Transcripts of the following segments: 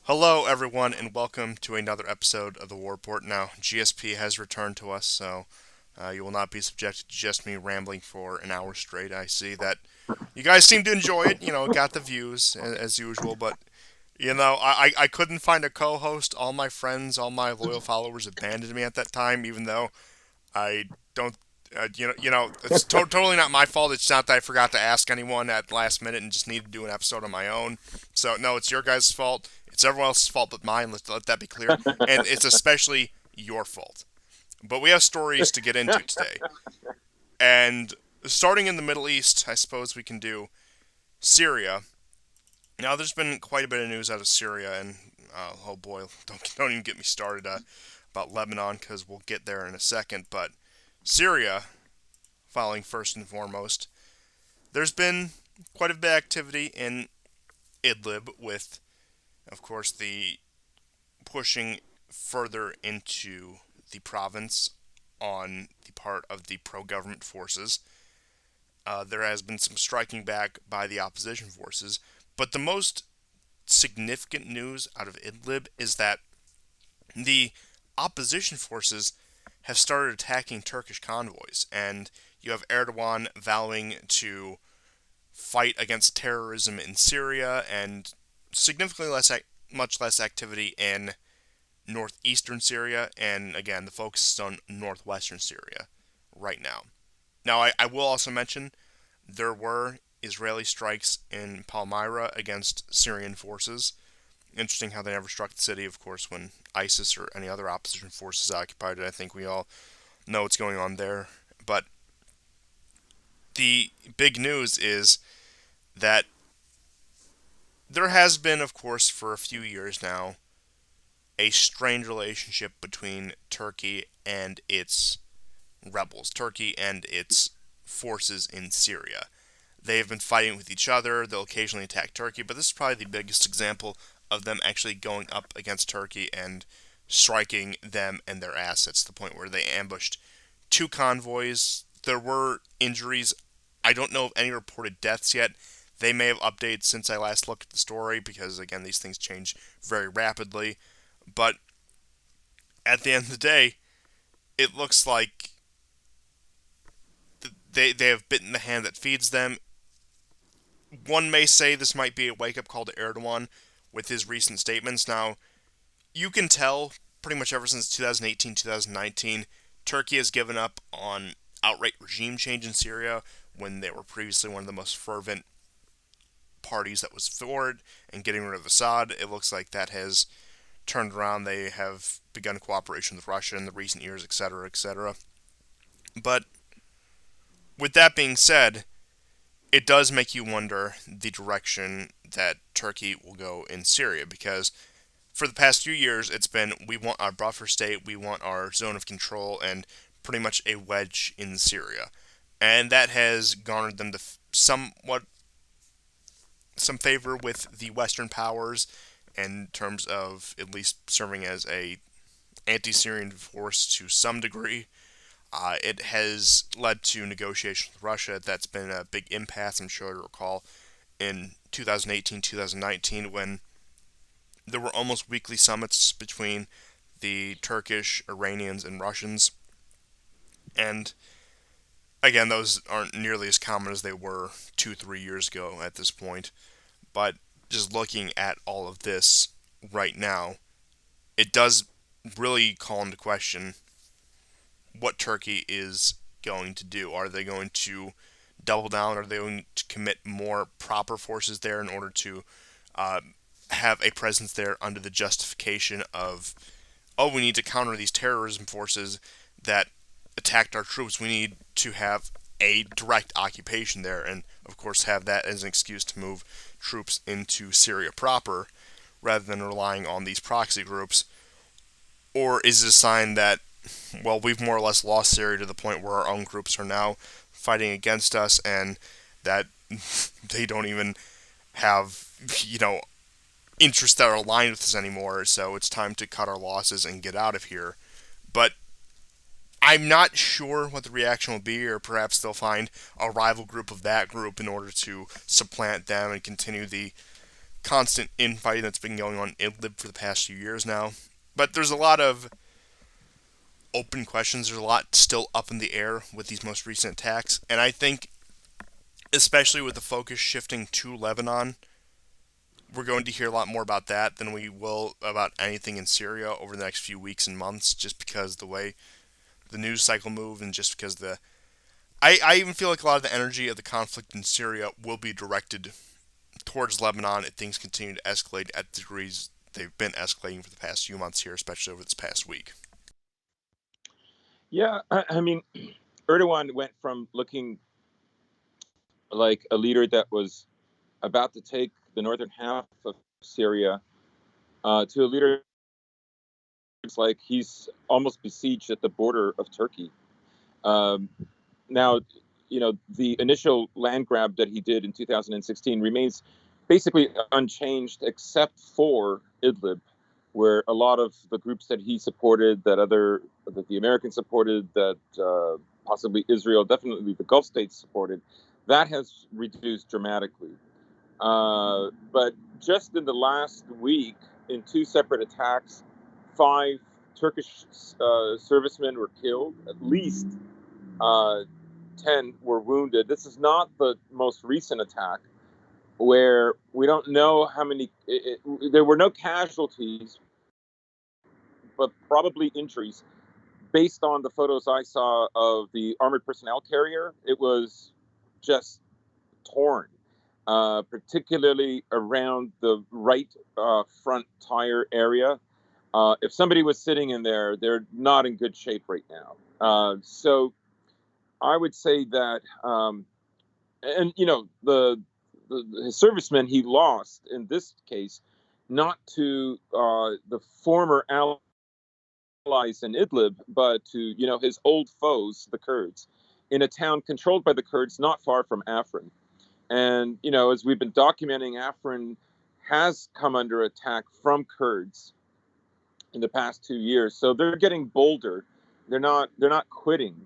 Hello, everyone, and welcome to another episode of the War Report. Now, GSP has returned to us, so you will not be subjected to just me rambling for an hour straight. I see that you guys seem to enjoy it. Got the views as usual, but I couldn't find a co-host. All my friends, all my loyal followers abandoned me at that time, even though I don't. It's totally not my fault. It's not that I forgot to ask anyone at the last minute and just needed to do an episode on my own. So no, it's your guys' fault. It's everyone else's fault but mine. Let that be clear. And it's especially your fault. But we have stories to get into today. And starting in the Middle East, I suppose we can do Syria. Now, there's been quite a bit of news out of Syria, and oh boy, don't even get me started about Lebanon because we'll get there in a second. But Syria, following first and foremost, there's been quite a bit of activity in Idlib with, of course, the pushing further into the province on the part of the pro-government forces. There has been some striking back by the opposition forces, but the most significant news out of Idlib is that the opposition forces have started attacking Turkish convoys, and you have Erdogan vowing to fight against terrorism in Syria, and significantly much less activity in northeastern Syria, and again, the focus is on northwestern Syria right now. Now, I will also mention there were Israeli strikes in Palmyra against Syrian forces. Interesting how they never struck the city, of course, when ISIS or any other opposition forces occupied it. I think we all know what's going on there. But the big news is that there has been, of course, for a few years now, a strained relationship between Turkey and its rebels, Turkey and its forces in Syria. They have been fighting with each other. They'll occasionally attack Turkey, but this is probably the biggest example of them actually going up against Turkey and striking them and their assets to the point where they ambushed two convoys. There were injuries. I don't know of any reported deaths yet. They may have updated since I last looked at the story because, again, these things change very rapidly. But at the end of the day, it looks like they have bitten the hand that feeds them. One may say this might be a wake-up call to Erdogan with his recent statements. Now, you can tell pretty much ever since 2018, 2019, Turkey has given up on outright regime change in Syria when they were previously one of the most fervent parties that was for it and getting rid of Assad. It looks like that has turned around. They have begun cooperation with Russia in the recent years, etc., etc. But with that being said, it does make you wonder the direction that Turkey will go in Syria because for the past few years it's been we want our buffer state, we want our zone of control, and pretty much a wedge in Syria. And that has garnered them somewhat some favor with the Western powers in terms of at least serving as a anti-Syrian force to some degree. It has led to negotiations with Russia. That's been a big impasse, I'm sure you recall, in 2018, 2019, when there were almost weekly summits between the Turkish, Iranians, and Russians. And again, those aren't nearly as common as they were 2, 3 years ago at this point. But just looking at all of this right now, it does really call into question what Turkey is going to do. Are they going to double down? Are they going to commit more proper forces there in order to uh, have a presence there under the justification of, oh, we need to counter these terrorism forces that attacked our troops. We need to have a direct occupation there, and of course have that as an excuse to move troops into Syria proper, rather than relying on these proxy groups? Or is it a sign that, well, we've more or less lost Syria to the point where our own groups are now fighting against us, and that they don't even have, interests that are aligned with us anymore, so it's time to cut our losses and get out of here? But I'm not sure what the reaction will be, or perhaps they'll find a rival group of that group in order to supplant them and continue the constant infighting that's been going on in Idlib for the past few years now. But there's a lot of open questions. There's a lot still up in the air with these most recent attacks. And I think, especially with the focus shifting to Lebanon, we're going to hear a lot more about that than we will about anything in Syria over the next few weeks and months, just because the way the news cycle move and just because I even feel like a lot of the energy of the conflict in Syria will be directed towards Lebanon if things continue to escalate at the degrees they've been escalating for the past few months here, especially over this past week. Yeah, I mean, Erdogan went from looking like a leader that was about to take the northern half of Syria to a leader that's like he's almost besieged at the border of Turkey. Um, Now, the initial land grab that he did in 2016 remains basically unchanged, except for Idlib, where a lot of the groups that he supported, that the Americans supported, that possibly Israel, definitely the Gulf states supported, that has reduced dramatically. But just in the last week, in two separate attacks, 5 Turkish servicemen were killed, at least uh, 10 were wounded. This is not the most recent attack where we don't know how many, there were no casualties, but probably injuries. Based on the photos I saw of the armored personnel carrier, it was just torn, particularly around the right front tire area. If somebody was sitting in there, they're not in good shape right now. So I would say that, and his servicemen he lost in this case, not to the former allies in Idlib, but to his old foes, the Kurds, in a town controlled by the Kurds not far from Afrin. And as we've been documenting, Afrin has come under attack from Kurds in the past 2 years, so they're getting bolder. They're not quitting,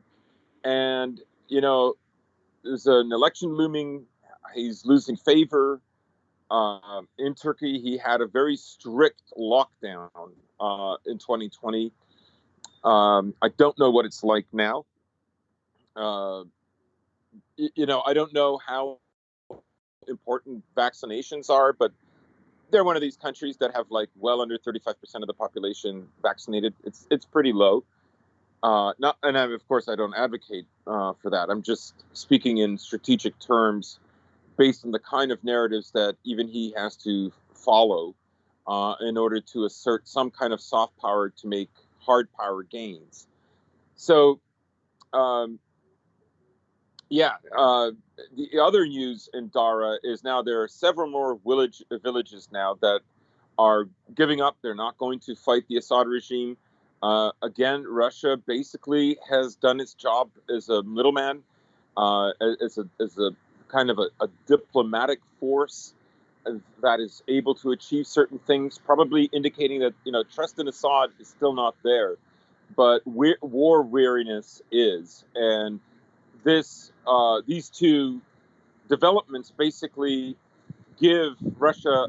and there's an election looming. He's losing favor in Turkey. He had a very strict lockdown in 2020. I don't know what it's like now. Uh, I don't know how important vaccinations are, but they're one of these countries that have like well under 35% of the population vaccinated. It's pretty low. Not, and of course, I don't advocate for that. I'm just speaking in strategic terms based on the kind of narratives that even he has to follow in order to assert some kind of soft power to make hard power gains. So, um, yeah, the other news in Dara is now there are several more villages now that are giving up. They're not going to fight the Assad regime. Again, Russia basically has done its job as a middleman, as a kind of a diplomatic force that is able to achieve certain things, probably indicating that trust in Assad is still not there, but war weariness is, and these two developments basically give Russia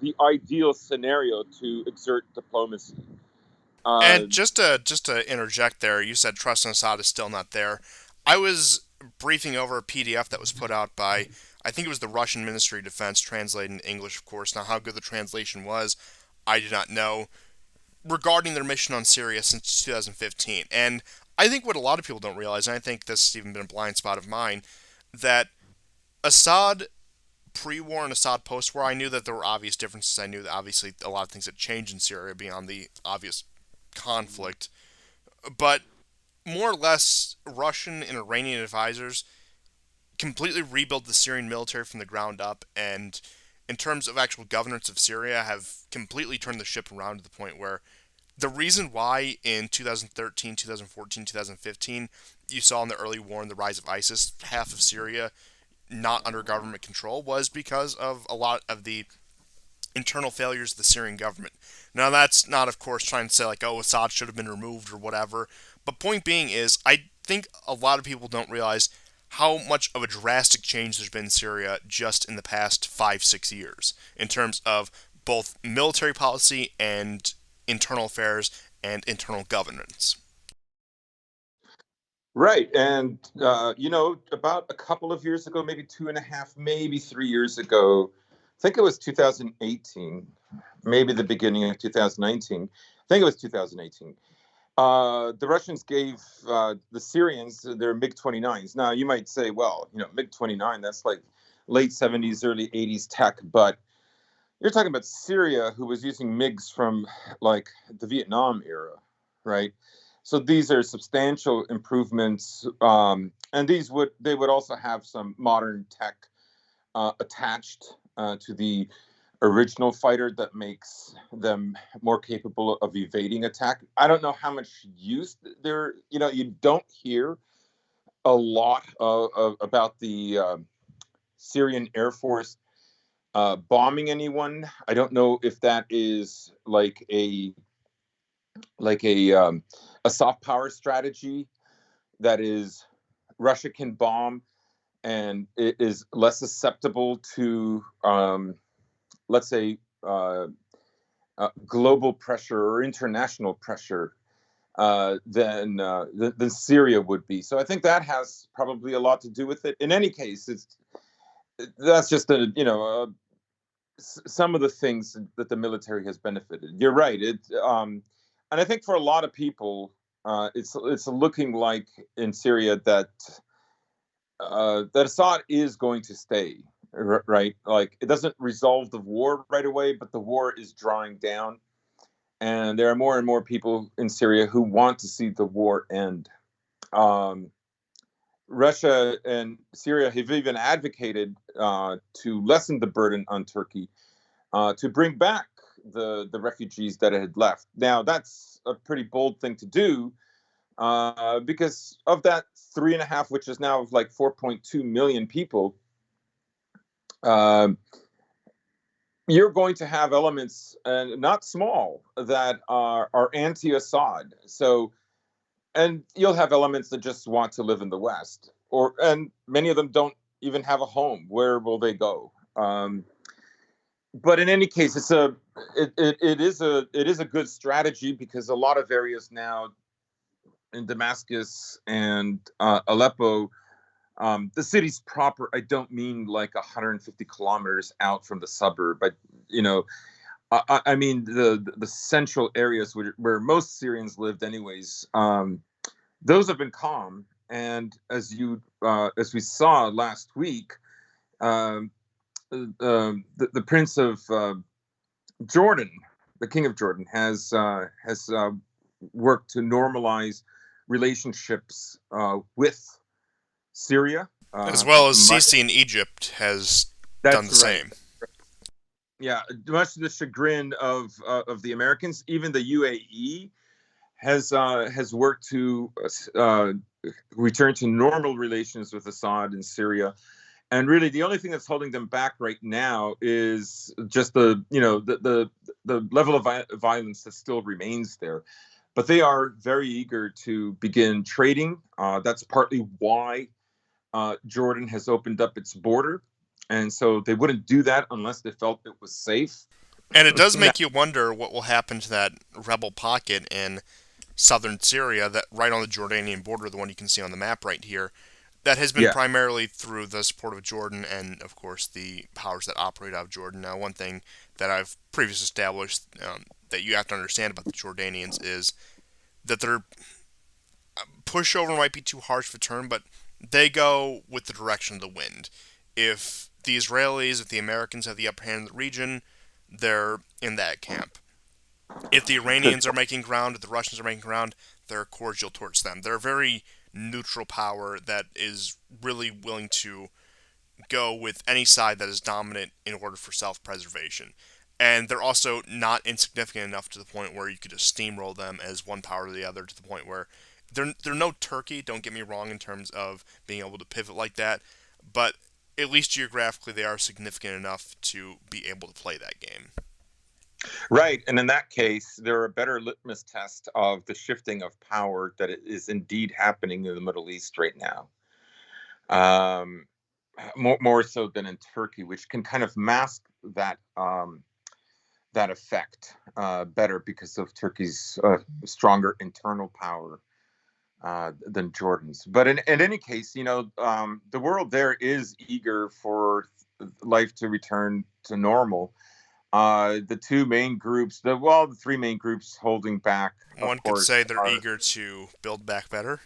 the ideal scenario to exert diplomacy. Uh, And just to interject there, you said trust in Assad is still not there. I was briefing over a PDF that was put out by, I think it was the Russian Ministry of Defense, translated in English, of course. Now, how good the translation was, I do not know, regarding their mission on Syria since 2015. And I think what a lot of people don't realize, and I think this has even been a blind spot of mine, that Assad pre-war and Assad post-war, I knew that there were obvious differences. I knew that obviously a lot of things had changed in Syria beyond the obvious conflict. But more or less, Russian and Iranian advisors completely rebuilt the Syrian military from the ground up, and in terms of actual governance of Syria, have completely turned the ship around to the point where the reason why in 2013, 2014, 2015, you saw in the early war and the rise of ISIS, half of Syria not under government control was because of a lot of the internal failures of the Syrian government. Now, that's not, of course, trying to say, like, oh, Assad should have been removed or whatever. But point being is, I think a lot of people don't realize how much of a drastic change there's been in Syria just in the past 5, 6 years in terms of both military policy and internal affairs and internal governance. Right. And, about a couple of years ago, maybe 2.5, maybe 3 years ago, I think it was 2018, maybe the beginning of 2019. I think it was 2018. The Russians gave the Syrians their MiG 29s. Now, you might say, well, MiG 29, that's like late 70s, early 80s tech. But you're talking about Syria, who was using MiGs from like the Vietnam era, right? So these are substantial improvements, and they would also have some modern tech attached to the original fighter that makes them more capable of evading attack. I don't know how much use there. You don't hear a lot about the Syrian Air Force bombing anyone. I don't know if that is like a soft power strategy that is Russia can bomb and it is less susceptible to let's say global pressure or international pressure than Syria would be. So I think that has probably a lot to do with it. In any case, that's just some of the things that the military has benefited. You're right. And I think for a lot of people, it's looking like in Syria that Assad is going to stay. Right, like it doesn't resolve the war right away, but the war is drawing down, and there are more and more people in Syria who want to see the war end. Um, Russia and Syria have even advocated to lessen the burden on Turkey, to bring back the refugees that had left. Now, that's a pretty bold thing to do because of that 3.5, which is now like 4.2 million people. You're going to have elements, and not small, that are anti-Assad. So, and you'll have elements that just want to live in the West, and many of them don't even have a home. Where will they go? But in any case, it is a good strategy because a lot of areas now in Damascus and Aleppo, the cities proper. I don't mean like 150 kilometers out from the suburb, but you know, I mean the central areas where most Syrians lived, anyways. Those have been calm, and as we saw last week, um, the Prince of Jordan, the King of Jordan, has worked to normalize relationships with Syria. As well as Sisi in Egypt has done That's the right. same. Yeah, much to the chagrin of the Americans, even the UAE has worked to return to normal relations with Assad in Syria. And really, the only thing that's holding them back right now is just the level of violence that still remains there. But they are very eager to begin trading. That's partly why Jordan has opened up its border, and so they wouldn't do that unless they felt it was safe. And it does Now, make you wonder what will happen to that rebel pocket in southern Syria, that right on the Jordanian border, the one you can see on the map right here, that has been yeah, primarily through the support of Jordan and, of course, the powers that operate out of Jordan. Now, one thing that I've previously established that you have to understand about the Jordanians is that their pushover might be too harsh of a term, but they go with the direction of the wind. If the Israelis, if the Americans have the upper hand in the region, they're in that camp. If the Iranians are making ground, if the Russians are making ground, they're cordial towards them. They're a very neutral power that is really willing to go with any side that is dominant in order for self-preservation. And they're also not insignificant enough to the point where you could just steamroll them as one power or the other, to the point where they're no Turkey, don't get me wrong, in terms of being able to pivot like that, but at least geographically they are significant enough to be able to play that game. right. And in that case, they're a better litmus test of the shifting of power that is indeed happening in the Middle East right now. um, more so than in Turkey, which can kind of mask that that effect better because of Turkey's stronger internal power than Jordan's. But in any case, the world there is eager for life to return to normal. The two main groups, the three main groups holding back, of One could say course, they're are. eager to build back better.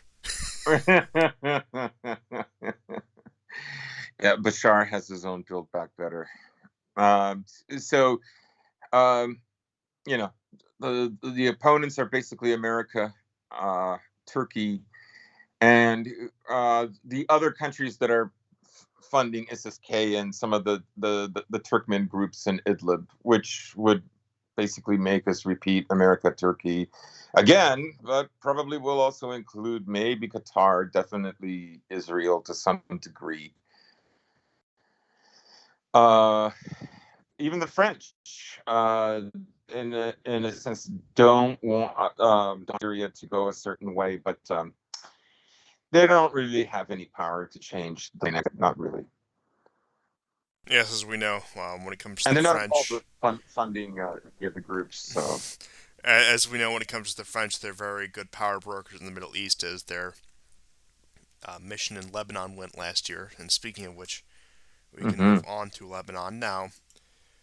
Yeah, Bashar has his own build back better. So, um, you know, the opponents are basically America, Turkey, and the other countries that are funding SSK and some of the Turkmen groups in Idlib, which would basically make us repeat America, Turkey again, but probably will also include maybe Qatar, definitely Israel to some degree. Uh, Even the French, in a sense, don't want Syria to go a certain way, but they don't really have any power to change the dynamic. Not really, Yes, as we know, when it comes to and the they're not involved French, with funding the groups. So. as we know when it comes to the French, they're very good power brokers in the Middle East, as their mission in Lebanon went last year. And speaking of which, we can Hmm. move on to Lebanon now.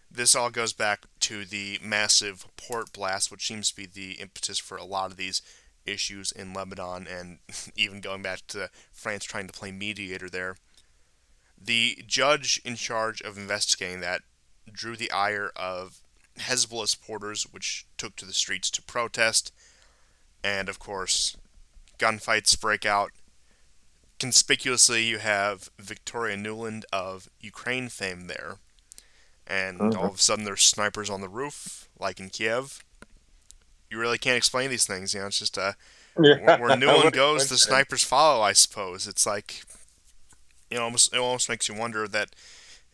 This all goes back to the massive port blast, which seems to be the impetus for a lot of these issues in Lebanon, and even going back to France trying to play mediator there. The judge in charge of investigating that drew the ire of Hezbollah supporters, which took to the streets to protest, and of course, gunfights break out. Conspicuously, you have Victoria Nuland of Ukraine fame there, and all Hmm. of a sudden there's snipers on the roof, like in Kiev. You really can't explain these things, it's just where Yeah, Nuland what a goes, the coincidence. snipers follow, I suppose. It's like, it almost makes you wonder that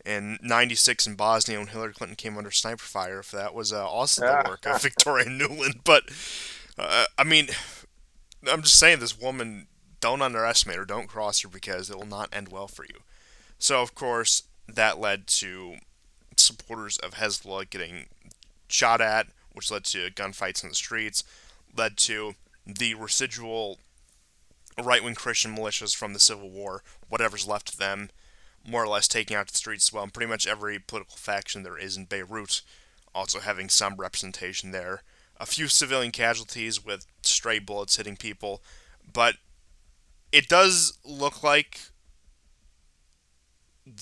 in '96 in Bosnia when Hillary Clinton came under sniper fire, if that was also the work of Victoria Nuland. But I mean, I'm just saying, this woman, don't underestimate her, don't cross her, because it will not end well for you. So of course that led to supporters of Hezbollah getting shot at, which led to gunfights in the streets, led to the residual right wing Christian militias from the Civil War, whatever's left of them, more or less taking out the streets as well. And pretty much every political faction there is in Beirut also having some representation there. A few civilian casualties with stray bullets hitting people, but it does look like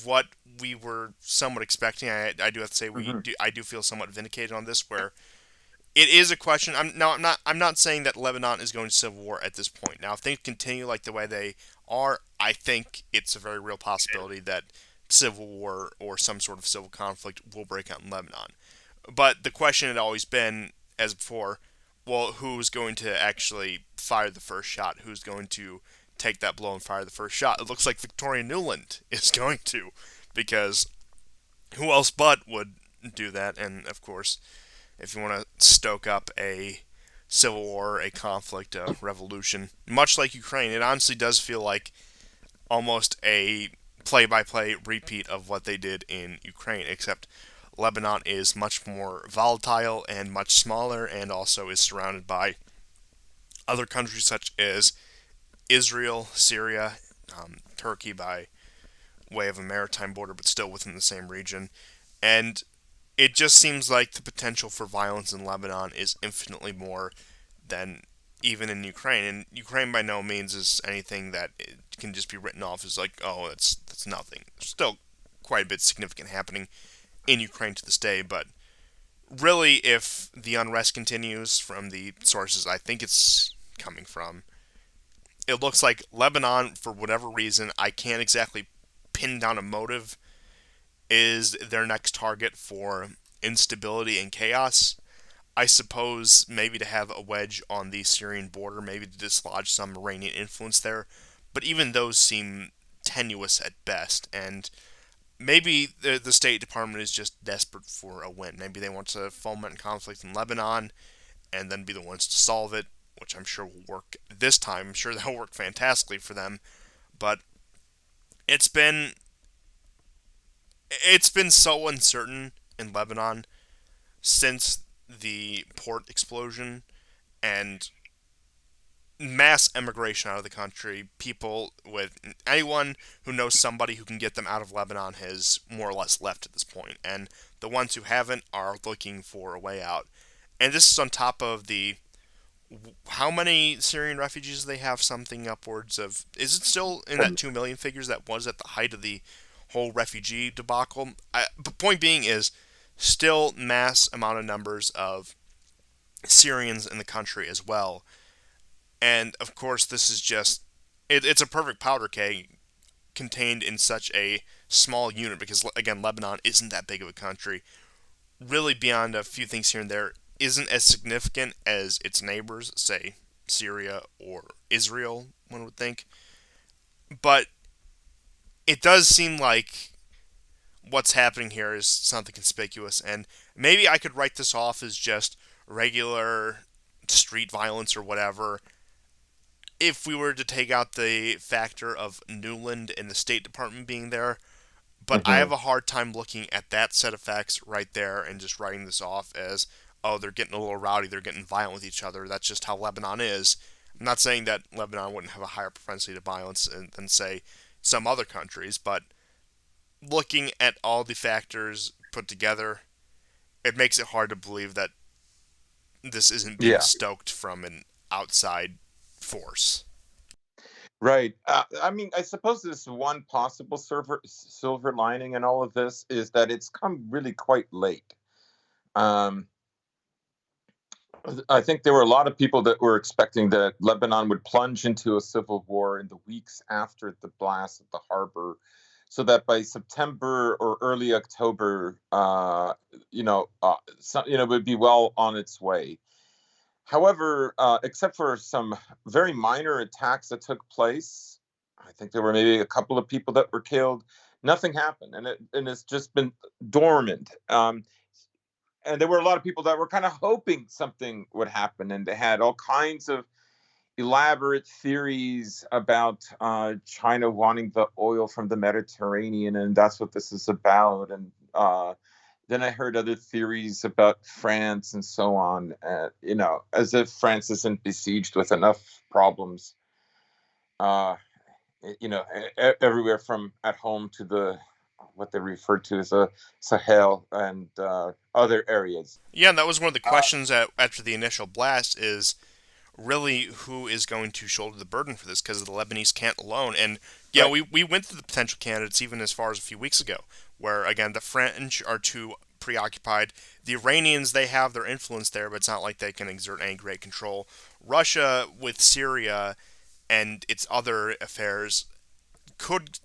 what we were somewhat expecting. I do have to say Hmm. I do feel somewhat vindicated on this, where it is a question. I'm not saying that Lebanon is going to civil war at this point. Now, if things continue like the way they are, I think it's a very real possibility that civil war or some sort of civil conflict will break out in Lebanon. But the question had always been, as before, well, who's going to actually fire the first shot? Who's going to take that blow and fire the first shot? It looks like Victoria Nuland is going to, because who else but would do that? And of course, if you want to stoke up a civil war, a conflict, a revolution, much like Ukraine, it honestly does feel like almost a play-by-play repeat of what they did in Ukraine, except Lebanon is much more volatile and much smaller, and also is surrounded by other countries such as Israel, Syria, Turkey by way of a maritime border, but still within the same region. And it just seems like the potential for violence in Lebanon is infinitely more than even in Ukraine. And Ukraine by no means is anything that it can just be written off as like, oh, that's nothing. There's still quite a bit significant happening in Ukraine to this day, but really, if the unrest continues from the sources I think it's coming from, it looks like Lebanon, for whatever reason, I can't exactly pin down a motive, is their next target for instability and chaos. I suppose maybe to have a wedge on the Syrian border, maybe to dislodge some Iranian influence there, but even those seem tenuous at best, and maybe the State Department is just desperate for a win. Maybe they want to foment conflict in Lebanon and then be the ones to solve it, which I'm sure will work this time. I'm sure that'll work fantastically for them. But It's been it's been so uncertain in Lebanon since the port explosion and mass emigration out of the country. People with anyone who knows somebody who can get them out of Lebanon has more or less left at this point, and the ones who haven't are looking for a way out. And this is on top of the how many Syrian refugees they have? Something upwards of, is it still in that 2 million figures that was at the height of the whole refugee debacle? But point being is still mass amount of numbers of Syrians in the country as well. And of course, this is just it's a perfect powder keg contained in such a small unit because again, Lebanon isn't that big of a country. Really, beyond a few things here and there, isn't as significant as its neighbors, say Syria or Israel. One would think, but it does seem like what's happening here is something conspicuous, and maybe I could write this off as just regular street violence or whatever if we were to take out the factor of Newland and the State Department being there. But I have Hmm. a hard time looking at that set of facts right there and just writing this off as, oh, they're getting a little rowdy, they're getting violent with each other. That's just how Lebanon is. I'm not saying that Lebanon wouldn't have a higher propensity to violence than say, some other countries, but looking at all the factors put together, it makes it hard to believe that this isn't being Yeah. stoked from an outside force. Right. I mean, I suppose this one possible silver lining in all of this is that it's come really quite late. Um, I think there were a lot of people that were expecting that Lebanon would plunge into a civil war in the weeks after the blast at the harbor, so that by September or early October, it would be well on its way. However, except for some very minor attacks that took place, I think there were maybe a couple of people that were killed. Nothing happened, and it's just been dormant. And there were a lot of people that were kind of hoping something would happen, and they had all kinds of elaborate theories about China wanting the oil from the Mediterranean, and that's what this is about. And then I heard other theories about France and so on. As if France isn't besieged with enough problems. Uh, Everywhere from at home to the what they refer to as a Sahel and other areas. Yeah, and that was one of the Uh, questions after the initial blast is really who is going to shoulder the burden for this because the Lebanese can't alone. And yeah, right. we went through the potential candidates even as far as a few weeks ago, where again the French are too preoccupied. The Iranians, they have their influence there, but it's not like they can exert any great control. Russia with Syria and its other affairs could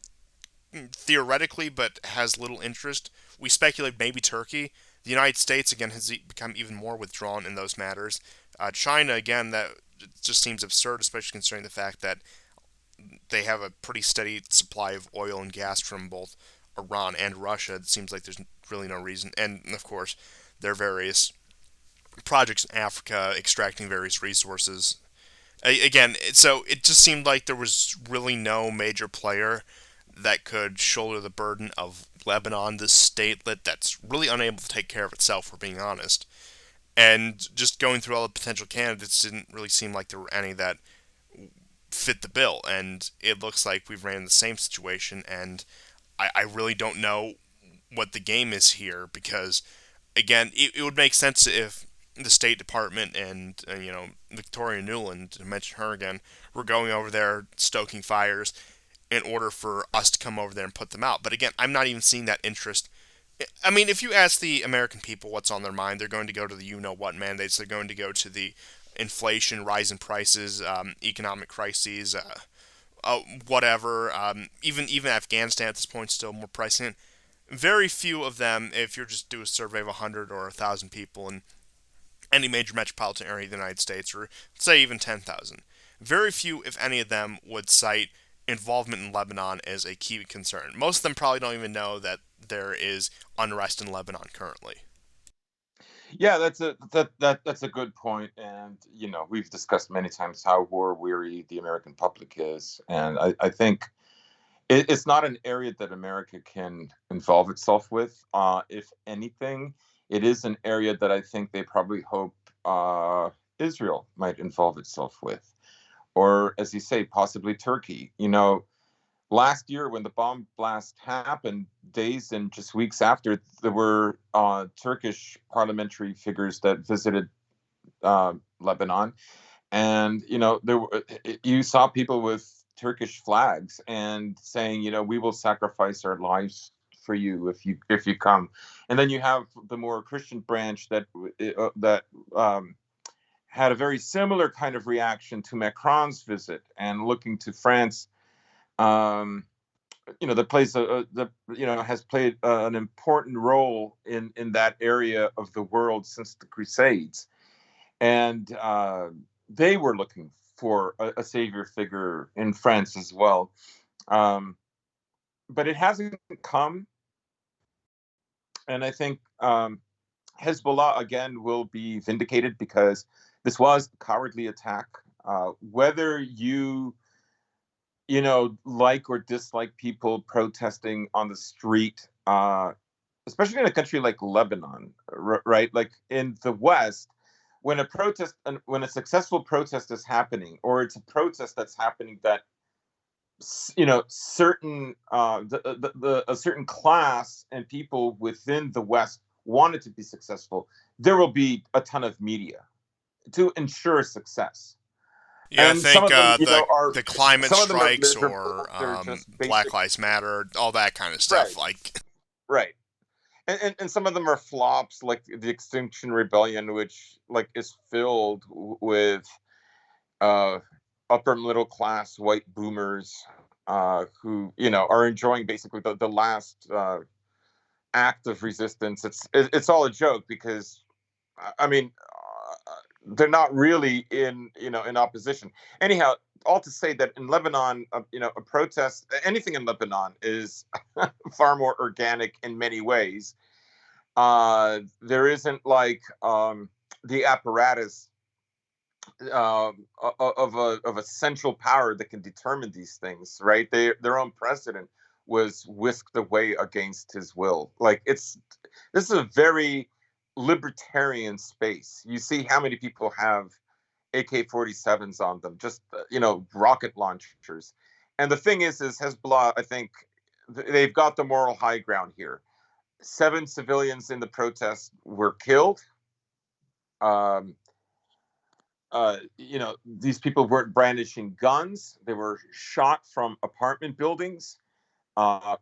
theoretically, but has little interest. We speculate maybe Turkey. The United States again has become even more withdrawn in those matters. China again, that just seems absurd, especially considering the fact that they have a pretty steady supply of oil and gas from both Iran and Russia. It seems like there's really no reason, and of course, there are various projects in Africa extracting various resources. Again, so it just seemed like there was really no major player that could shoulder the burden of Lebanon, this statelet that's really unable to take care of itself, for being honest. And just going through all the potential candidates didn't really seem like there were any that fit the bill. And it looks like we've ran the same situation. And I really don't know what the game is here because, again, it would make sense if the State Department and Victoria Nuland, to mention her again, were going over there stoking fires in order for us to come over there and put them out. But again, I'm not even seeing that interest. I mean, if you ask the American people what's on their mind, they're going to go to the you know what mandates. They're going to go to the inflation, rise in prices, economic crises, whatever. Even Afghanistan at this point still more pricing. Very few of them, if you're just do a survey of 100 or 1,000 people in any major metropolitan area of the United States, or say even 10,000, very few, if any of them, would cite involvement in Lebanon as a key concern. Most of them probably don't even know that there is unrest in Lebanon currently. Yeah, that's a good point, and we've discussed many times how war weary the American public is, and I think It's not an area that America can involve itself with. If anything, it is an area that I think they probably hope Israel might involve itself with, or as you say, possibly Turkey. Last year when the bomb blast happened, days and just weeks after, there were Turkish parliamentary figures that visited Lebanon, and you saw people with Turkish flags and saying, we will sacrifice our lives for you if you come. And then you have the more Christian branch that had a very similar kind of reaction to Macron's visit and looking to France. That has played an important role in that area of the world since the Crusades, and they were looking for a savior figure in France as well. But it hasn't come, and I think Hezbollah again will be vindicated because this was a cowardly attack. Whether like or dislike people protesting on the street, especially in a country like Lebanon, right? Like in the West, when a successful protest is happening, or it's a protest that's happening that certain a certain class and people within the West want it to be successful, there will be a ton of media to ensure success. Yeah, I And think the climate some of them are strikes or miserable. They're just Black basic. Lives Matter, all that kind of stuff. Right, Like, right. And some of them are flops, like the Extinction Rebellion, which like is filled with uh, upper middle class white boomers who are enjoying basically the last act of resistance. It's all a joke because I mean they're not really in opposition. Anyhow, all to say that in Lebanon, a protest, anything in Lebanon is far more organic in many ways. There isn't like the apparatus of a central power that can determine these things, right? Their own president was whisked away against his will. Like this is a very libertarian space. You see how many people have AK-47s on them, just rocket launchers. And the thing is Hezbollah, I think they've got the moral high ground here. 7 civilians in the protest were killed. Um, these people weren't brandishing guns. They were shot from apartment buildings,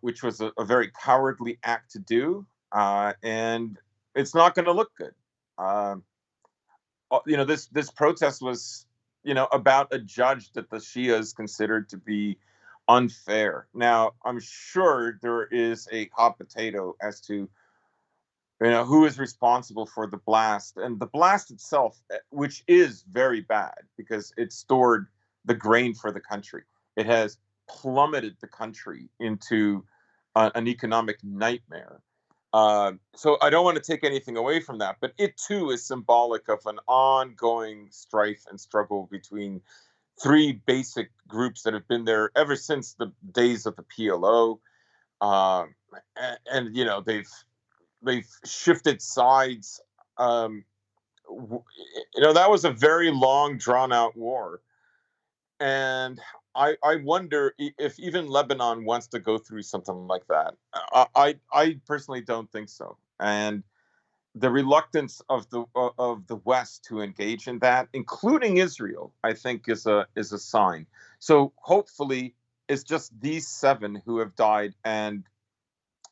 which was a very cowardly act to do. And it's not going to look good. This protest was, about a judge that the Shias considered to be unfair. Now, I'm sure there is a hot potato as to who is responsible for the blast, and the blast itself, which is very bad because it stored the grain for the country. It has plummeted the country into an economic nightmare. So I don't want to take anything away from that, but it too is symbolic of an ongoing strife and struggle between 3 basic groups that have been there ever since the days of the PLO. And they've shifted sides. That was a very long, drawn out war, and I wonder if even Lebanon wants to go through something like that. I personally don't think so, and the reluctance of the West to engage in that, including Israel, I think is a sign. So hopefully, it's just these 7 who have died, and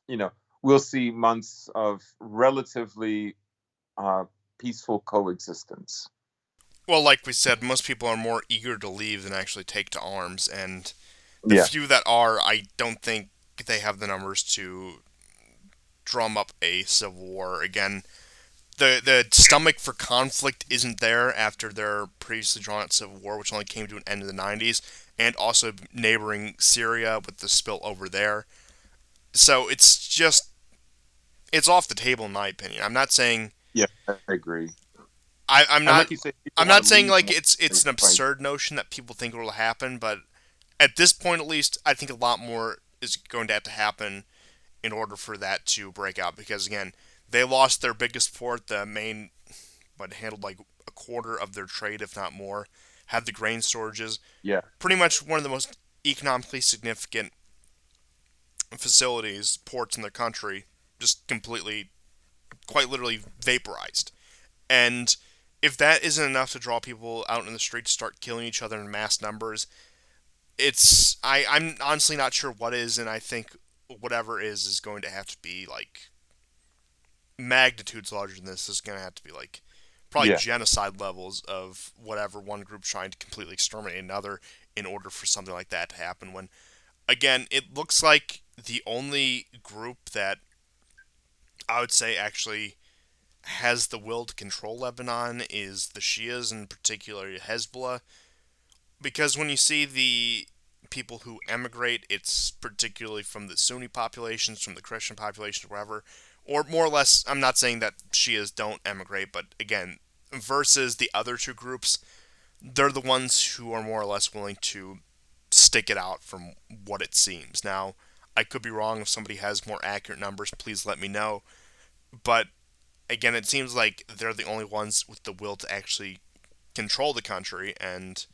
you know we'll see months of relatively peaceful coexistence. well, like we said, most people are more eager to leave than actually take to arms, and the Yeah, few that are, I don't think they have the numbers to drum up a civil war again. The stomach for conflict isn't there after their previously drawn out civil war, which only came to an end in the 90s, and also neighboring Syria with the spill over there. So it's off the table in my opinion. I'm not saying yeah, I agree. I'm And not like you say, people I'm want not to saying leave like more. it's an Right. absurd notion that people think will happen, but at this point at least, I think a lot more is going to have to happen in order for that to break out. Because again, they lost their biggest port, the main, but handled like a quarter of their trade, if not more. Had the grain storages, Yeah. pretty much one of the most economically significant facilities, ports in the country, just completely, quite literally vaporized. And if that isn't enough to draw people out in the street to start killing each other in mass numbers, I'm honestly not sure what is, and I think whatever is going to have to be like magnitudes larger than this. Is going to have to be like probably Yeah. genocide levels of whatever one group's trying to completely exterminate another in order for something like that to happen. When again, it looks like the only group that I would say actually has the will to control Lebanon is the Shias, in particular Hezbollah, because when you see the people who emigrate, it's particularly from the Sunni populations, from the Christian populations, wherever, or more or less. I'm not saying that Shias don't emigrate, but again, versus the other two groups, they're the ones who are more or less willing to stick it out from what it seems. Now, I could be wrong. If somebody has more accurate numbers, please let me know. But again, it seems like they're the only ones with the will to actually control the country and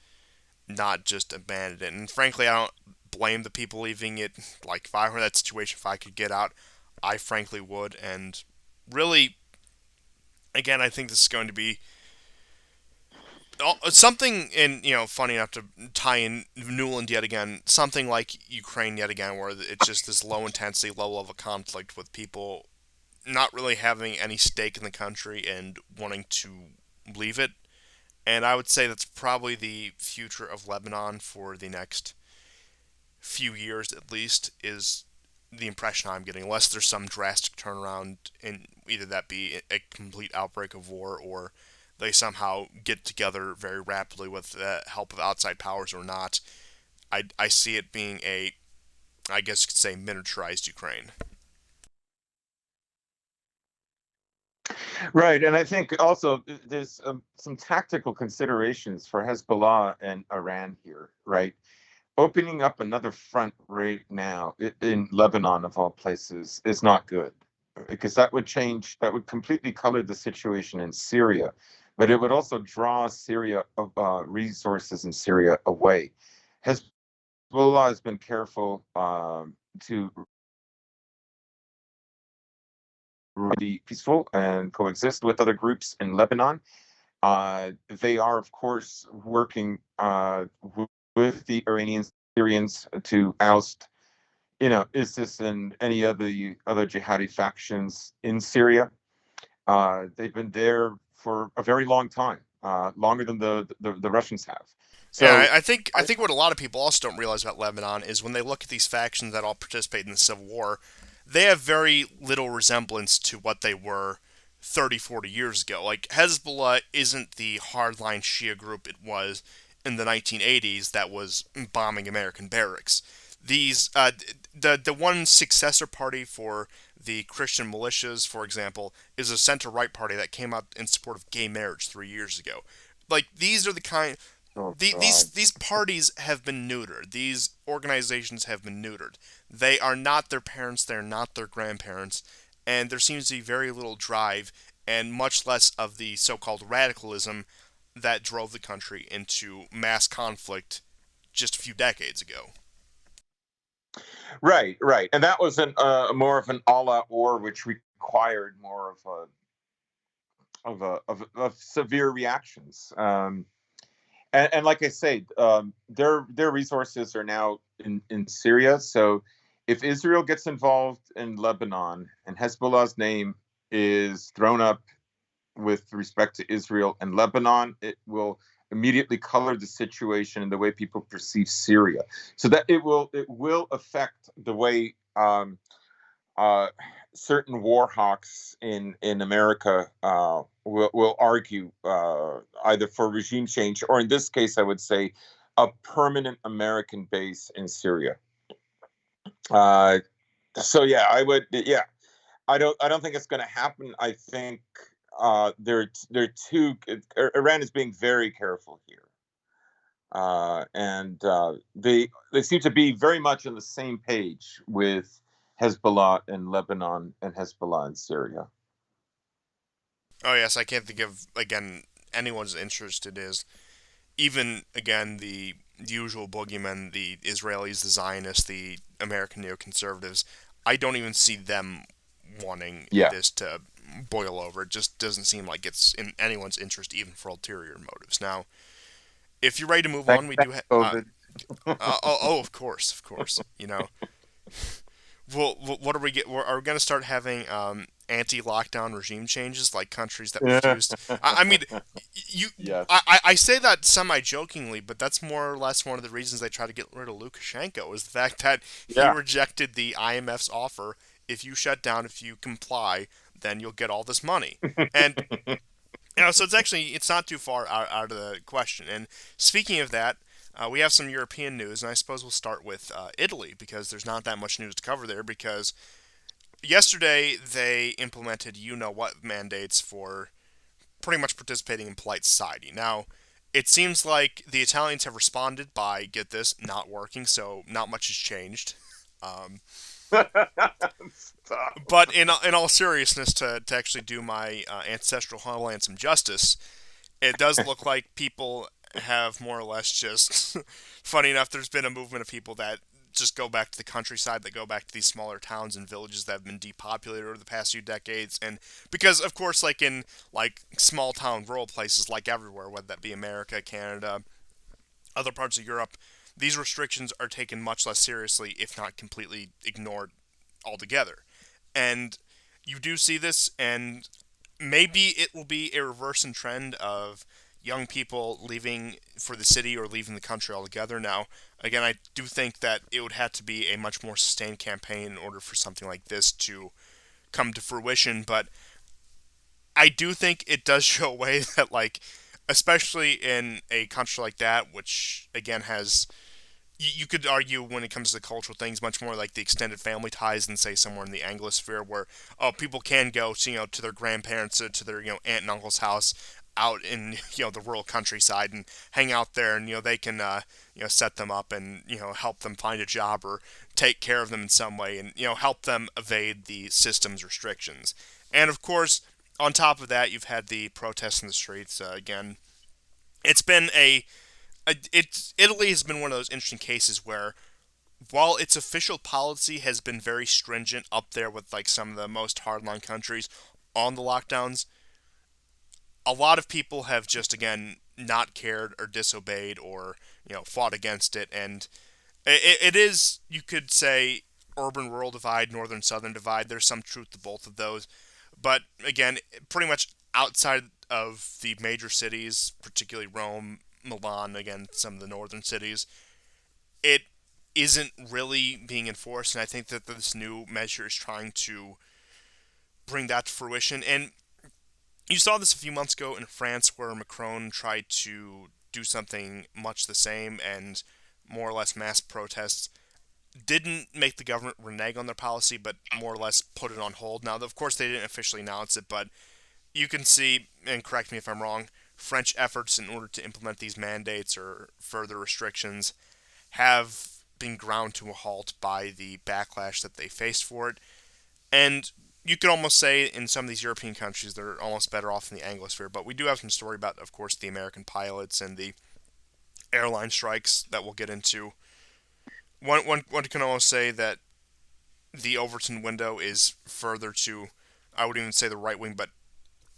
not just abandon it. And frankly, I don't blame the people leaving it. Like, if I were in that situation, if I could get out, I frankly would. And really, again, I think this is going to be something, and funny enough to tie in Newland yet again, something like Ukraine yet again, where it's just this low intensity level of a conflict with people not really having any stake in the country and wanting to leave it. And I would say that's probably the future of Lebanon for the next few years at least, is the impression I'm getting, unless there's some drastic turnaround in either that be a complete outbreak of war or they somehow get together very rapidly with the help of outside powers or not. I see it being a, I guess you could say, miniaturized Ukraine. Right, and I think also there's some tactical considerations for Hezbollah and Iran here, right? Opening up another front right now in Lebanon, of all places, is not good because that would completely color the situation in Syria, but it would also draw Syria resources in Syria away. Hezbollah has been careful to be peaceful and coexist with other groups in Lebanon. They are, of course, working with the Iranians, Syrians to oust, ISIS and any other jihadi factions in Syria. They've been there for a very long time, longer than the Russians have. Yeah, So, I think what a lot of people also don't realize about Lebanon is when they look at these factions that all participate in the civil war, they have very little resemblance to what they were 30, 40 years ago. Like, Hezbollah isn't the hardline Shia group it was in the 1980s that was bombing American barracks. These the one successor party for the Christian militias, for example, is a center right party that came out in support of gay marriage 3 years ago. Like, these are the kind oh God. these parties have been neutered. These organizations have been neutered. They are not their parents. They're not their grandparents, and there seems to be very little drive and much less of the so-called radicalism that drove the country into mass conflict just a few decades ago. Right, right, and that was more of an all-out war, which required more of severe reactions. And like I say, their resources are now in Syria. So if Israel gets involved in Lebanon and Hezbollah's name is thrown up with respect to Israel and Lebanon, it will immediately color the situation and the way people perceive Syria. So that it will affect the way uh, certain war hawks in America will argue either for regime change or, in this case, I would say, a permanent American base in Syria. Uh, so yeah, I would. Yeah, I don't think it's going to happen. I think they're too. Iran is being very careful here. and they seem to be very much on the same page with Hezbollah in Lebanon and Hezbollah in Syria. Oh yes, I can't think of again anyone's interested is even again the usual boogeymen, the Israelis, the Zionists, the American neoconservatives. I don't even see them wanting Yeah. this to boil over. It just doesn't seem like it's in anyone's interest, even for ulterior motives. Now, if you're ready to move Thanks, on, we do. thanks, COVID. Of course, of course. Well, what are we get? Are we going to start having anti-lockdown regime changes like countries that refused? I mean, you. Yes. I say that semi-jokingly, but that's more or less one of the reasons they tried to get rid of Lukashenko is the fact that he Yeah. rejected the IMF's offer. If you shut down, if you comply, then you'll get all this money. And so it's not too far out of the question. And speaking of that, we have some European news, and I suppose we'll start with Italy because there's not that much news to cover there. Because yesterday they implemented you know what mandates for pretty much participating in polite society. Now, it seems like the Italians have responded by get this not working, so not much has changed. Um, Stop. but in all seriousness, to actually do my ancestral homeland some justice, it does look like people have more or less just funny enough there's been a movement of people that just go back to the countryside, that go back to these smaller towns and villages that have been depopulated over the past few decades. And because of course like in like small town rural places like everywhere, whether that be America, Canada, other parts of Europe, these restrictions are taken much less seriously, if not completely ignored altogether. And you do see this, and maybe it will be a reverse in trend of young people leaving for the city or leaving the country altogether. Now, again, I do think that it would have to be a much more sustained campaign in order for something like this to come to fruition. But I do think it does show a way that, like, especially in a country like that, which again has you could argue when it comes to cultural things much more like the extended family ties than say somewhere in the Anglosphere where people can go to to their grandparents to their aunt and uncle's house out in the rural countryside and hang out there and they can set them up and help them find a job or take care of them in some way and help them evade the system's restrictions. And of course, on top of that, you've had the protests in the streets again. It's been it's Italy has been one of those interesting cases where while its official policy has been very stringent up there with like some of the most hardline countries on the lockdowns, a lot of people have just again not cared or disobeyed or fought against it, and it is, you could say, urban rural divide, northern southern divide. There's some truth to both of those, but again, pretty much outside of the major cities, particularly Rome, Milan, again some of the northern cities, it isn't really being enforced, and I think that this new measure is trying to bring that to fruition. And you saw this a few months ago in France, where Macron tried to do something much the same, and more or less mass protests didn't make the government renege on their policy, but more or less put it on hold. Now, of course, they didn't officially announce it, but you can see, and correct me if I'm wrong, French efforts in order to implement these mandates or further restrictions have been ground to a halt by the backlash that they faced for it. And you could almost say in some of these European countries they're almost better off in the Anglosphere. But we do have some story about, of course, the American pilots and the airline strikes that we'll get into. One can almost say that the Overton window is further to, I wouldn't even say the right wing, but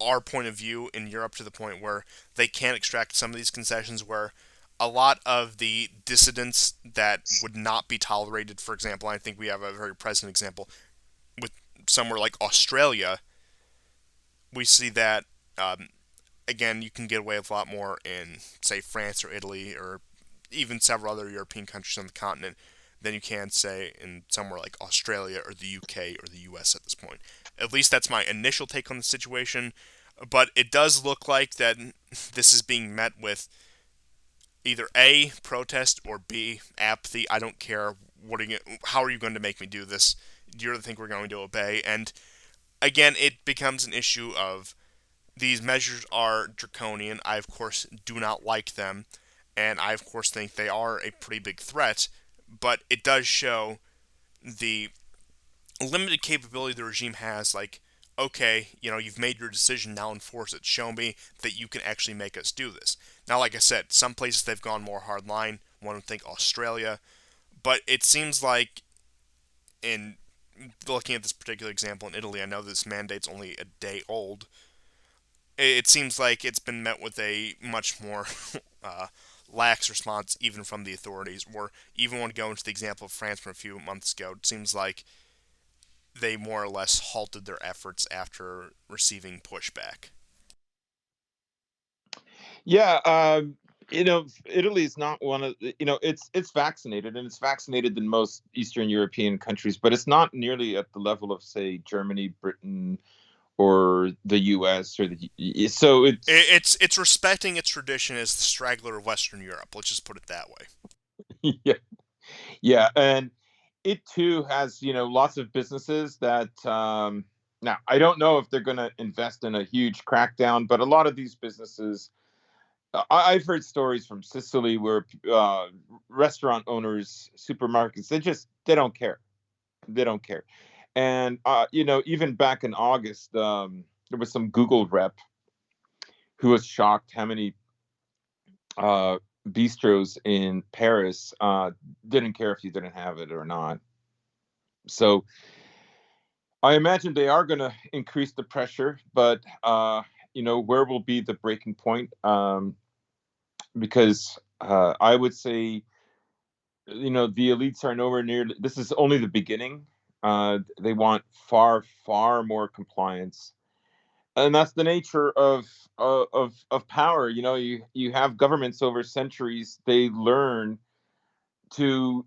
our point of view in Europe, to the point where they can't extract some of these concessions where a lot of the dissidents that would not be tolerated, for example, I think we have a very present example with somewhere like Australia, we see that, again, you can get away with a lot more in, say, France or Italy or even several other European countries on the continent than you can, say, in somewhere like Australia or the UK or the US at this point. At least that's my initial take on the situation. But it does look like that this is being met with either A, protest, or B, apathy. I don't care. How are you going to make me do this? Do you really think we're going to obey? And again, it becomes an issue of these measures are draconian. I, of course, do not like them. and I of course think they are a pretty big threat. But it does show the limited capability the regime has. Like, okay, you've made your decision, now enforce it. Show me that you can actually make us do this. Now, like I said, some places they've gone more hardline. One would think Australia, but it seems like in looking at this particular example in Italy, I know this mandate's only a day old. It seems like it's been met with a much more uh, lax response, even from the authorities. Or even when going to the example of France from a few months ago, it seems like they more or less halted their efforts after receiving pushback. Yeah, Italy is not one of it's vaccinated, and it's vaccinated in most Eastern European countries, but it's not nearly at the level of, say, Germany, Britain, or the U.S. or so it's It's respecting its tradition as the straggler of Western Europe. Let's just put it that way. yeah, yeah, and it too has lots of businesses that now I don't know if they're going to invest in a huge crackdown, but a lot of these businesses. I've heard stories from Sicily where restaurant owners, supermarkets, they don't care. They don't care. And even back in August, there was some Google rep who was shocked how many uh, bistros in Paris didn't care if you didn't have it or not. So I imagine they are going to increase the pressure, but where will be the breaking point? Because I would say the elites are nowhere near. This is only the beginning. They want far, far more compliance, and that's the nature of power. You have governments over centuries. They learn to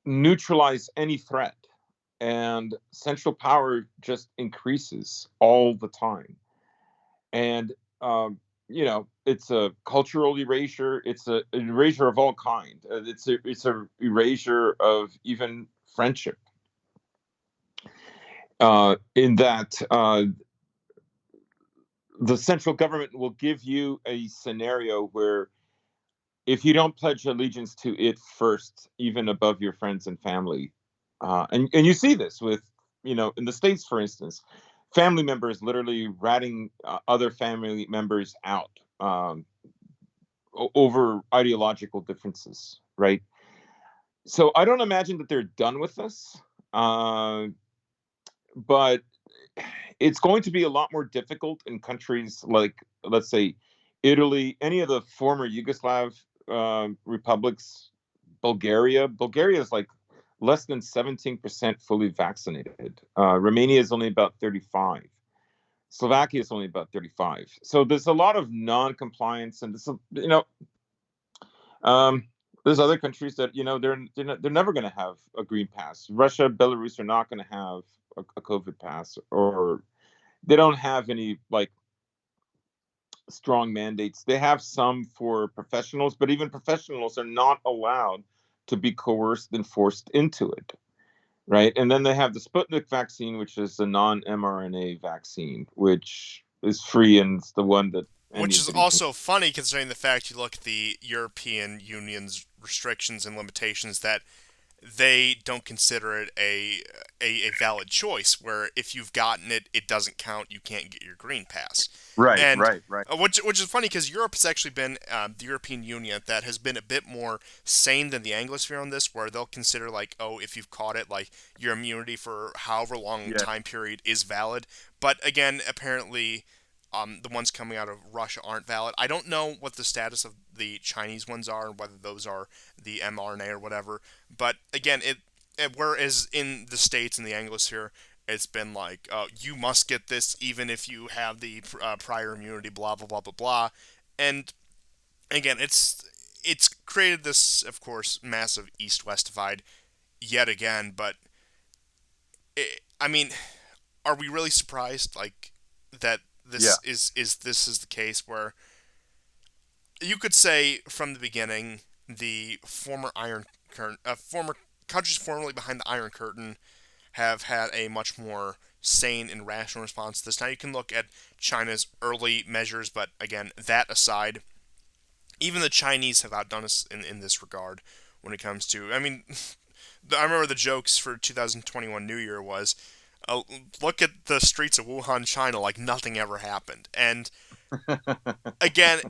neutralize any threat, and central power just increases all the time. And it's a cultural erasure. It's a erasure of all kind. It's a erasure of even friendship. In that the central government will give you a scenario where if you don't pledge allegiance to it first, even above your friends and family, and you see this with in the States, for instance, family members literally ratting other family members out over ideological differences, right? So I don't imagine that they're done with this, uh, but it's going to be a lot more difficult in countries like, let's say, Italy, any of the former Yugoslav republics, Bulgaria. Bulgaria is like less than 17% fully vaccinated. Romania is only about 35. Slovakia is only about 35. So there's a lot of non-compliance, and um, there's other countries that they're never going to have a green pass. Russia, Belarus are not going to have a COVID pass, or they don't have any like strong mandates. They have some for professionals, but even professionals are not allowed to be coerced and forced into it. Right. And then they have the Sputnik vaccine, which is a non-mRNA vaccine, which is free, and it's the one that Which is anybody can. also funny considering the fact you look at the European Union's restrictions and limitations that they don't consider it a valid choice. Where if you've gotten it, it doesn't count. You can't get your green pass. Right, And right, right. which is funny because Europe has actually been the European Union that has been a bit more sane than the Anglosphere on this, where they'll consider like, oh, if you've caught it, like your immunity for however long Yeah. time period is valid. But again, apparently the ones coming out of Russia aren't valid. I don't know what the status of the Chinese ones are, and whether those are the mRNA or whatever. But again, whereas in the States and the Anglosphere, it's been like, you must get this even if you have the prior immunity, blah blah blah blah blah. And again, it's created this, of course, massive East-West divide yet again. But I mean, are we really surprised like that Yeah. this is the case where you could say from the beginning the former Iron Curtain, former countries formerly behind the Iron Curtain have had a much more sane and rational response to this. Now you can look at China's early measures, but again, that aside, even the Chinese have outdone us in this regard when it comes to. I mean, I remember the jokes for 2021 New Year was, look at the streets of Wuhan, China, like nothing ever happened. And again,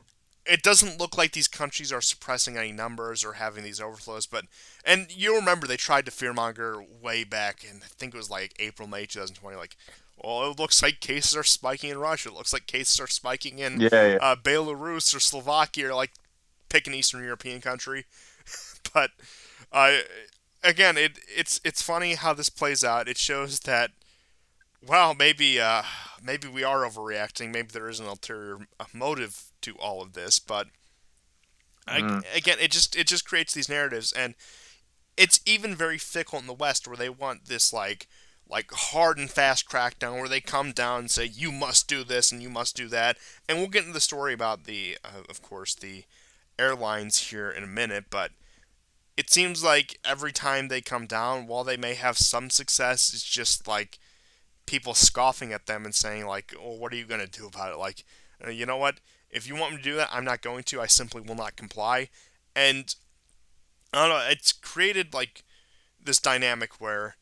it doesn't look like these countries are suppressing any numbers or having these overflows, but and you'll remember they tried to fearmonger way back in I think it was like April, May 2020, like, well, it looks like cases are spiking in Russia. It looks like cases are spiking in Yeah, yeah. Belarus or Slovakia, or like pick an Eastern European country. But uh, again, it's funny how this plays out. It shows that, well, maybe we are overreacting. Maybe there is an ulterior motive to all of this. But Mm. again, it just creates these narratives, and it's even very fickle in the West, where they want this like hard and fast crackdown, where they come down and say you must do this and you must do that. And we'll get into the story about the, of course, the airlines here in a minute, but it seems like every time they come down, while they may have some success, it's just like people scoffing at them and saying like, "Oh, what are you gonna do about it?" Like, you know what? If you want me to do that, I'm not going to. I simply will not comply. And I don't know. It's created like this dynamic where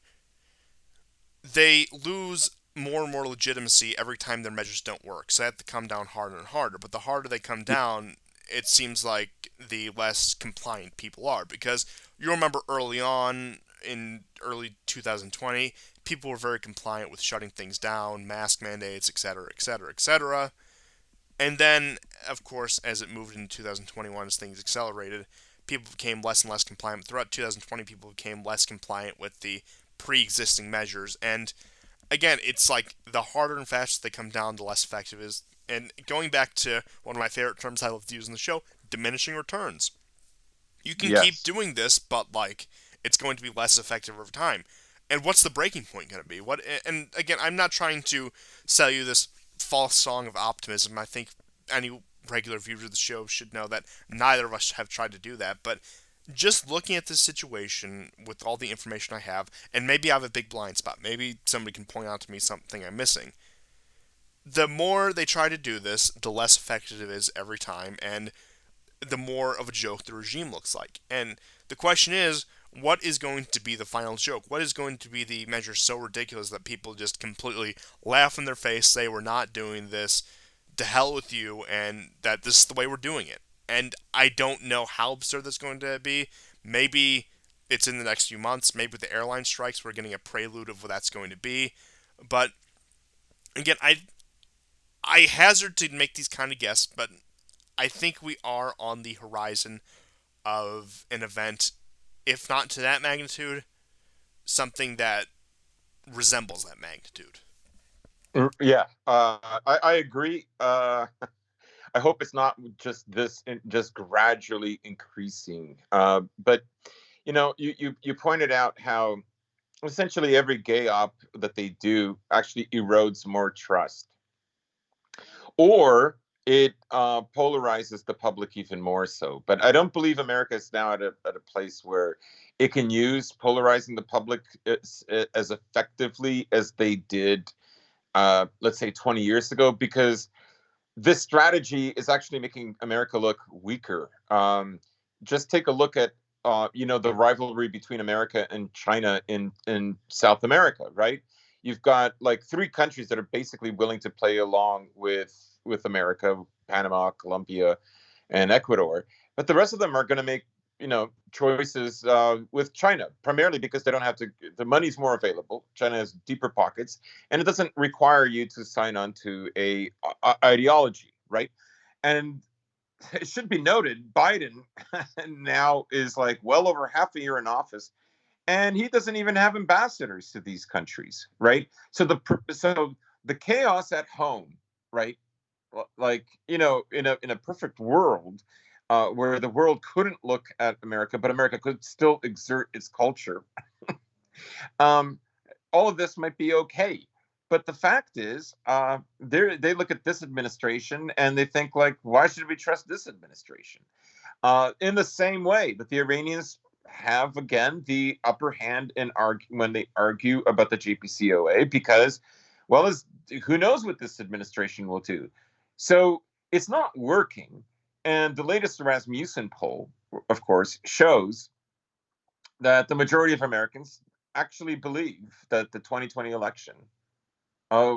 they lose more and more legitimacy every time their measures don't work. So they have to come down harder and harder. But the harder they come down, it seems like the less compliant people are. Because you remember early on in early 2020, people were very compliant with shutting things down, mask mandates, etc., etc., etc. And then, of course, as it moved into 2021, as things accelerated, people became less and less compliant. Throughout 2020, people became less compliant with the pre-existing measures. And again, it's like the harder and faster they come down, the less effective it is. And going back to one of my favorite terms I love to use in the show, diminishing returns. You can keep Yes. doing this, but like it's going to be less effective over time. And what's the breaking point going to be? What? And again, I'm not trying to sell you this false song of optimism. I think any regular viewer of the show should know that neither of us have tried to do that. But just looking at this situation with all the information I have, and maybe I have a big blind spot. Maybe somebody can point out to me something I'm missing. The more they try to do this, the less effective it is every time, and the more of a joke the regime looks like. And the question is, what is going to be the final joke? What is going to be the measure so ridiculous that people just completely laugh in their face, say we're not doing this, to hell with you, and that this is the way we're doing it? And I don't know how absurd that's going to be. Maybe it's in the next few months. Maybe with the airline strikes, we're getting a prelude of what that's going to be. But again, I hazard to make these kind of guesses, but I think we are on the horizon of an event, if not to that magnitude, something that resembles that magnitude. Yeah, I agree. I hope it's not just just gradually increasing. But you pointed out how essentially every gay op that they do actually erodes more trust, or it polarizes the public even more so. But I don't believe America is now at a place where it can use polarizing the public as effectively as they did, let's say, 20 years ago, because this strategy is actually making America look weaker. Just take a look at the rivalry between America and China in South America, right? You've got like three countries that are basically willing to play along with America: Panama, Colombia, and Ecuador. But the rest of them are going to make choices with China, primarily because they don't have to. The money's more available. China has deeper pockets, and it doesn't require you to sign on to a ideology, right? And it should be noted, Biden now is like well over half a year in office, and he doesn't even have ambassadors to these countries, right? So the chaos at home, right? Like in a perfect world, where the world couldn't look at America, but America could still exert its culture. Um, all of this might be okay. But the fact is, they look at this administration and they think like, why should we trust this administration? In the same way that the Iranians have again the upper hand when they argue about the JPCOA, because, well, who knows what this administration will do? So it's not working. And the latest Rasmussen poll, of course, shows that the majority of Americans actually believe that the 2020 election, uh,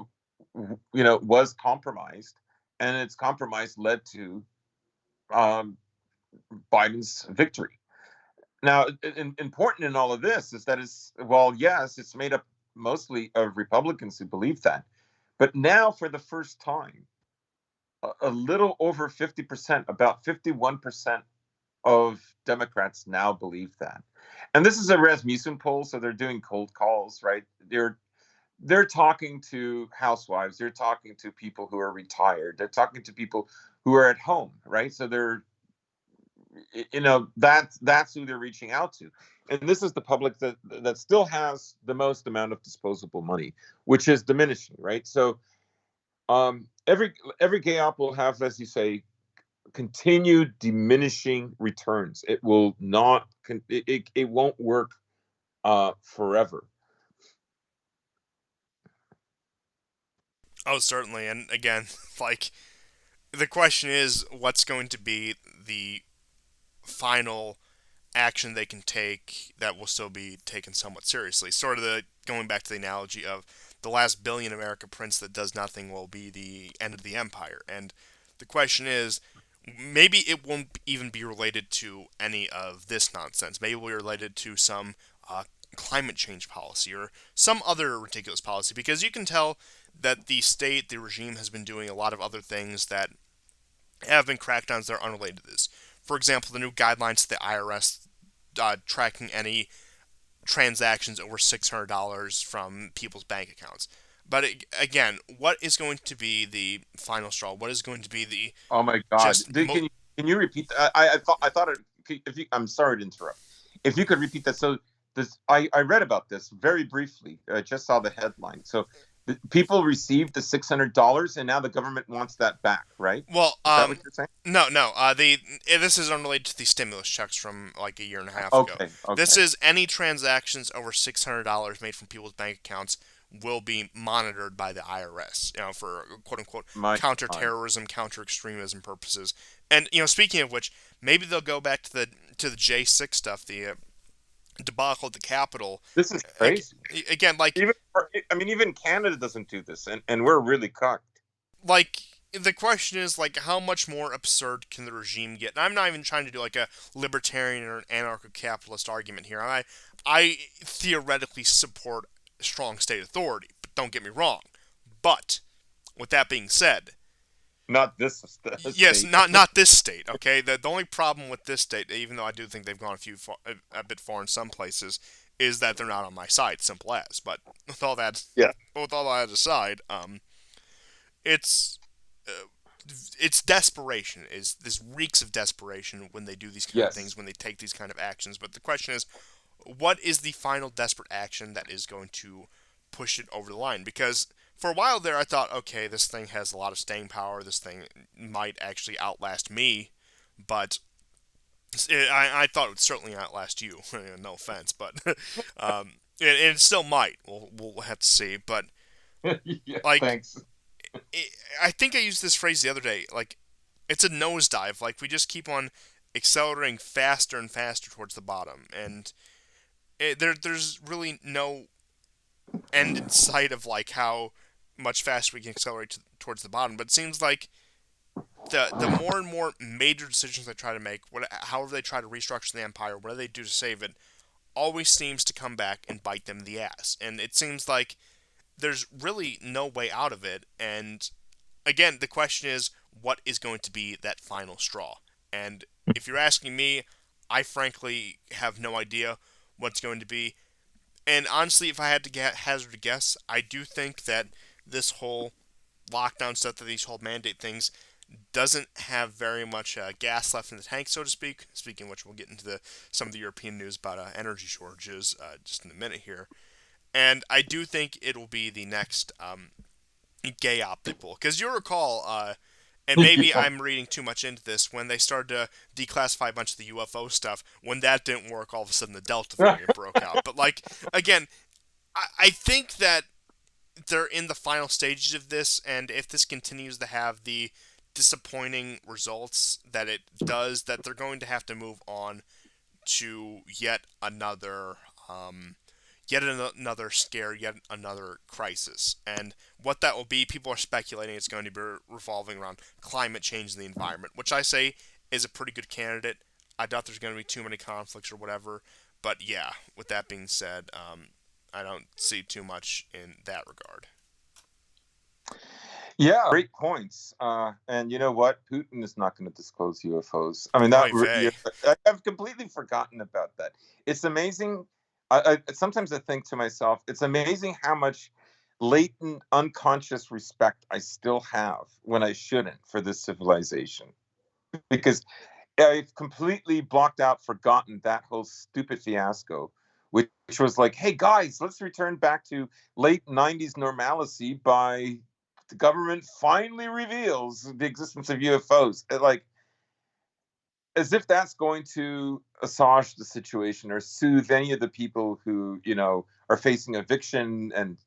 was compromised, and its compromise led to um, Biden's victory. Now, important in all of this is that yes, it's made up mostly of Republicans who believe that, but now for the first time, a little over 50%, about 51% of Democrats now believe that. And this is a Rasmussen poll, so they're doing cold calls, right? They're talking to housewives, they're talking to people who are retired, they're talking to people who are at home, right? So that's who they're reaching out to. And this is the public that still has the most amount of disposable money, which is diminishing, right? So every gay op will have, as you say, continued diminishing returns. It will not. It won't work forever. Oh, certainly. And again, like, the question is what's going to be the final action they can take that will still be taken somewhat seriously. Sort of going back to the analogy of the last billion America prince that does nothing will be the end of the empire. And the question is, maybe it won't even be related to any of this nonsense. Maybe it'll be related to some climate change policy or some other ridiculous policy, because you can tell that the regime has been doing a lot of other things that have been crackdowns that are unrelated to this. For example, the new guidelines to the IRS tracking any transactions over $600 from people's bank accounts. But again, what is going to be the final straw? What is going to be the Oh my God! just Can you repeat that? I thought if you, I'm sorry to interrupt. If you could repeat that. So this I read about this very briefly. I just saw the headline. So people received the $600, and now the government wants that back, right? well, Is that what you're saying? no. This is unrelated to the stimulus checks from like a year and a half ago. Okay, This okay. is any transactions over $600 made from people's bank accounts will be monitored by the IRS, for quote unquote My God. counterterrorism, counter extremism purposes. And speaking of which, maybe they'll go back to the J6 stuff, the debacle at the Capitol. This is crazy. Again, like Even Canada doesn't do this, and we're really cocked. like the question is, like, how much more absurd can the regime get? And I'm not even trying to do like a libertarian or an anarcho-capitalist argument here. I theoretically support strong state authority, but don't get me wrong. But with that being said, Not this yes, state. not this state. Okay, the only problem with this state, even though I do think they've gone a bit far in some places, is that they're not on my side. Simple as. But Yeah. with all that aside, it's uh, it's desperation. Is this reeks of desperation when they do these kind of things, Yes. when they take these kind of actions. But the question is, what is the final desperate action that is going to push it over the line? Because for a while there, I thought, okay, this thing has a lot of staying power. This thing might actually outlast me, but I thought it would certainly outlast you. No offense, but it still might. We'll have to see. But Yeah. like, Thanks. I think I used this phrase the other day. Like, it's a nosedive. Like, we just keep on accelerating faster and faster towards the bottom, and there's really no end in sight of like how much faster we can accelerate towards the bottom. But it seems like the more and more major decisions they try to make, however they try to restructure the empire, whatever they do to save it, always seems to come back and bite them in the ass. And it seems like there's really no way out of it. And again, the question is, what is going to be that final straw? And if you're asking me, I frankly have no idea what's going to be. And honestly, if I had to hazard a guess, I do think that this whole lockdown stuff, that these whole mandate things, doesn't have very much gas left in the tank, so to speak. Speaking of which, we'll get into some of the European news about energy shortages just in a minute here. And I do think it will be the next gay optical. Because you recall, and maybe Yeah. I'm reading too much into this, when they started to declassify a bunch of the UFO stuff, when that didn't work, all of a sudden the Delta variant broke out. But, like, again, I think that they're in the final stages of this, and if this continues to have the disappointing results that it does, that they're going to have to move on to yet another scare, yet another crisis. And what that will be, people are speculating it's going to be revolving around climate change and the environment, which I say is a pretty good candidate. I doubt there's going to be too many conflicts or whatever. But yeah, with that being said, I don't see too much in that regard. Yeah, great points. And you know what? Putin is not going to disclose UFOs. I mean, Oy vey. I've completely forgotten about that. It's amazing. Sometimes I think to myself, it's amazing how much latent, unconscious respect I still have when I shouldn't for this civilization, because I've completely blocked out, forgotten that whole stupid fiasco, which was like, hey guys, let's return back to late '90s normalcy by the government finally reveals the existence of UFOs. Like, as if that's going to assuage the situation or soothe any of the people who, are facing eviction, and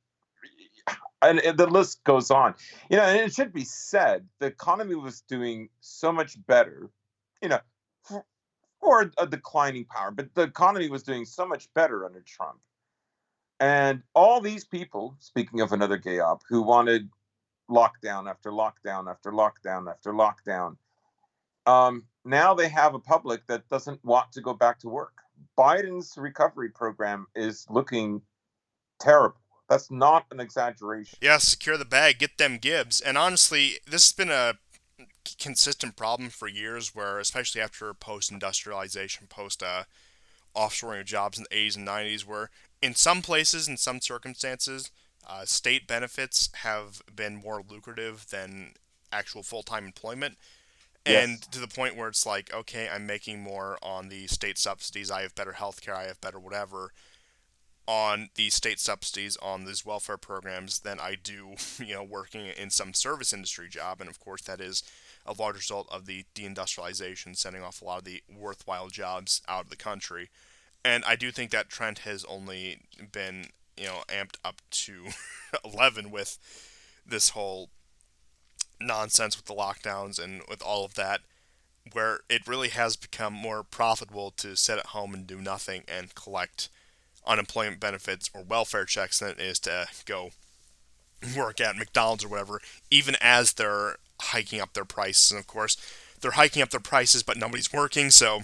the list goes on. And it should be said, the economy was doing so much better, you know, for, for a declining power, but the economy was doing so much better under Trump. And all these people, speaking of another gay op, who wanted lockdown after lockdown after lockdown after lockdown, now they have a public that doesn't want to go back to work. Biden's recovery program is looking terrible. That's not an exaggeration. Yeah, secure the bag, get them Gibbs. And honestly, this has been a consistent problem for years, where especially after post-industrialization, post offshoring of jobs in the 80s and 90s, where in some places, in some circumstances, state benefits have been more lucrative than actual full-time employment. And Yes. to the point where it's like, okay, I'm making more on the state subsidies, I have better health care, I have better whatever, on the state subsidies on these welfare programs than I do, working in some service industry job. And of course, that is a large result of the deindustrialization, sending off a lot of the worthwhile jobs out of the country. And I do think that trend has only been, amped up to 11 with this whole nonsense with the lockdowns and with all of that, where it really has become more profitable to sit at home and do nothing and collect unemployment benefits or welfare checks than it is to go work at McDonald's or whatever, even as they're hiking up their prices. And of course, they're hiking up their prices, but nobody's working, so